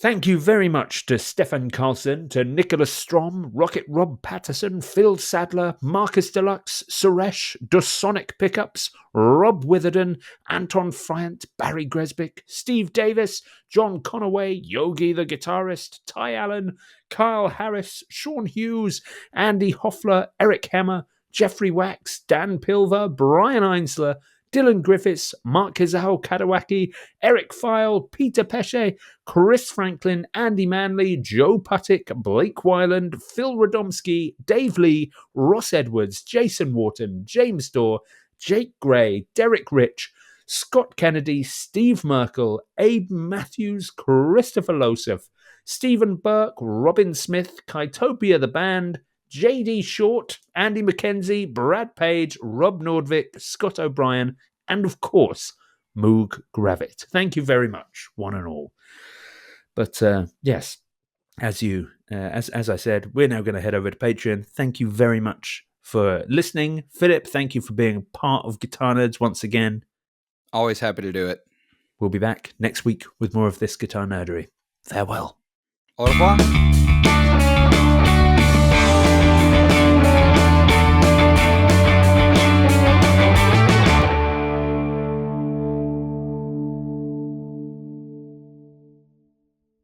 Thank you very much to Stefan Carlson, to Nicholas Strom, Rocket Rob Patterson, Phil Sadler, Marcus Deluxe, Suresh, Dosonic Pickups, Rob Witherden, Anton Friant, Barry Gresbick, Steve Davis, John Conaway, Yogi the Guitarist, Ty Allen, Kyle Harris, Sean Hughes, Andy Hoffler, Eric Hemmer, Jeffrey Wax, Dan Pilver, Brian Einsler, Dylan Griffiths, Mark Kizao Kadawaki, Eric File, Peter Pesce, Chris Franklin, Andy Manley, Joe Puttick, Blake Wyland, Phil Radomski, Dave Lee, Ross Edwards, Jason Wharton, James Dorr, Jake Gray, Derek Rich, Scott Kennedy, Steve Merkel, Abe Matthews, Christopher Losef, Stephen Burke, Robin Smith, Kytopia the Band, JD Short, Andy McKenzie, Brad Page, Rob Nordvik, Scott O'Brien, and of course, Moog Gravit. Thank you very much, one and all. But yes, as I said, we're now going to head over to Patreon. Thank you very much for listening. Phillip, thank you for being part of Guitar Nerds once again. Always happy to do it. We'll be back next week with more of this guitar nerdery. Farewell. Au revoir.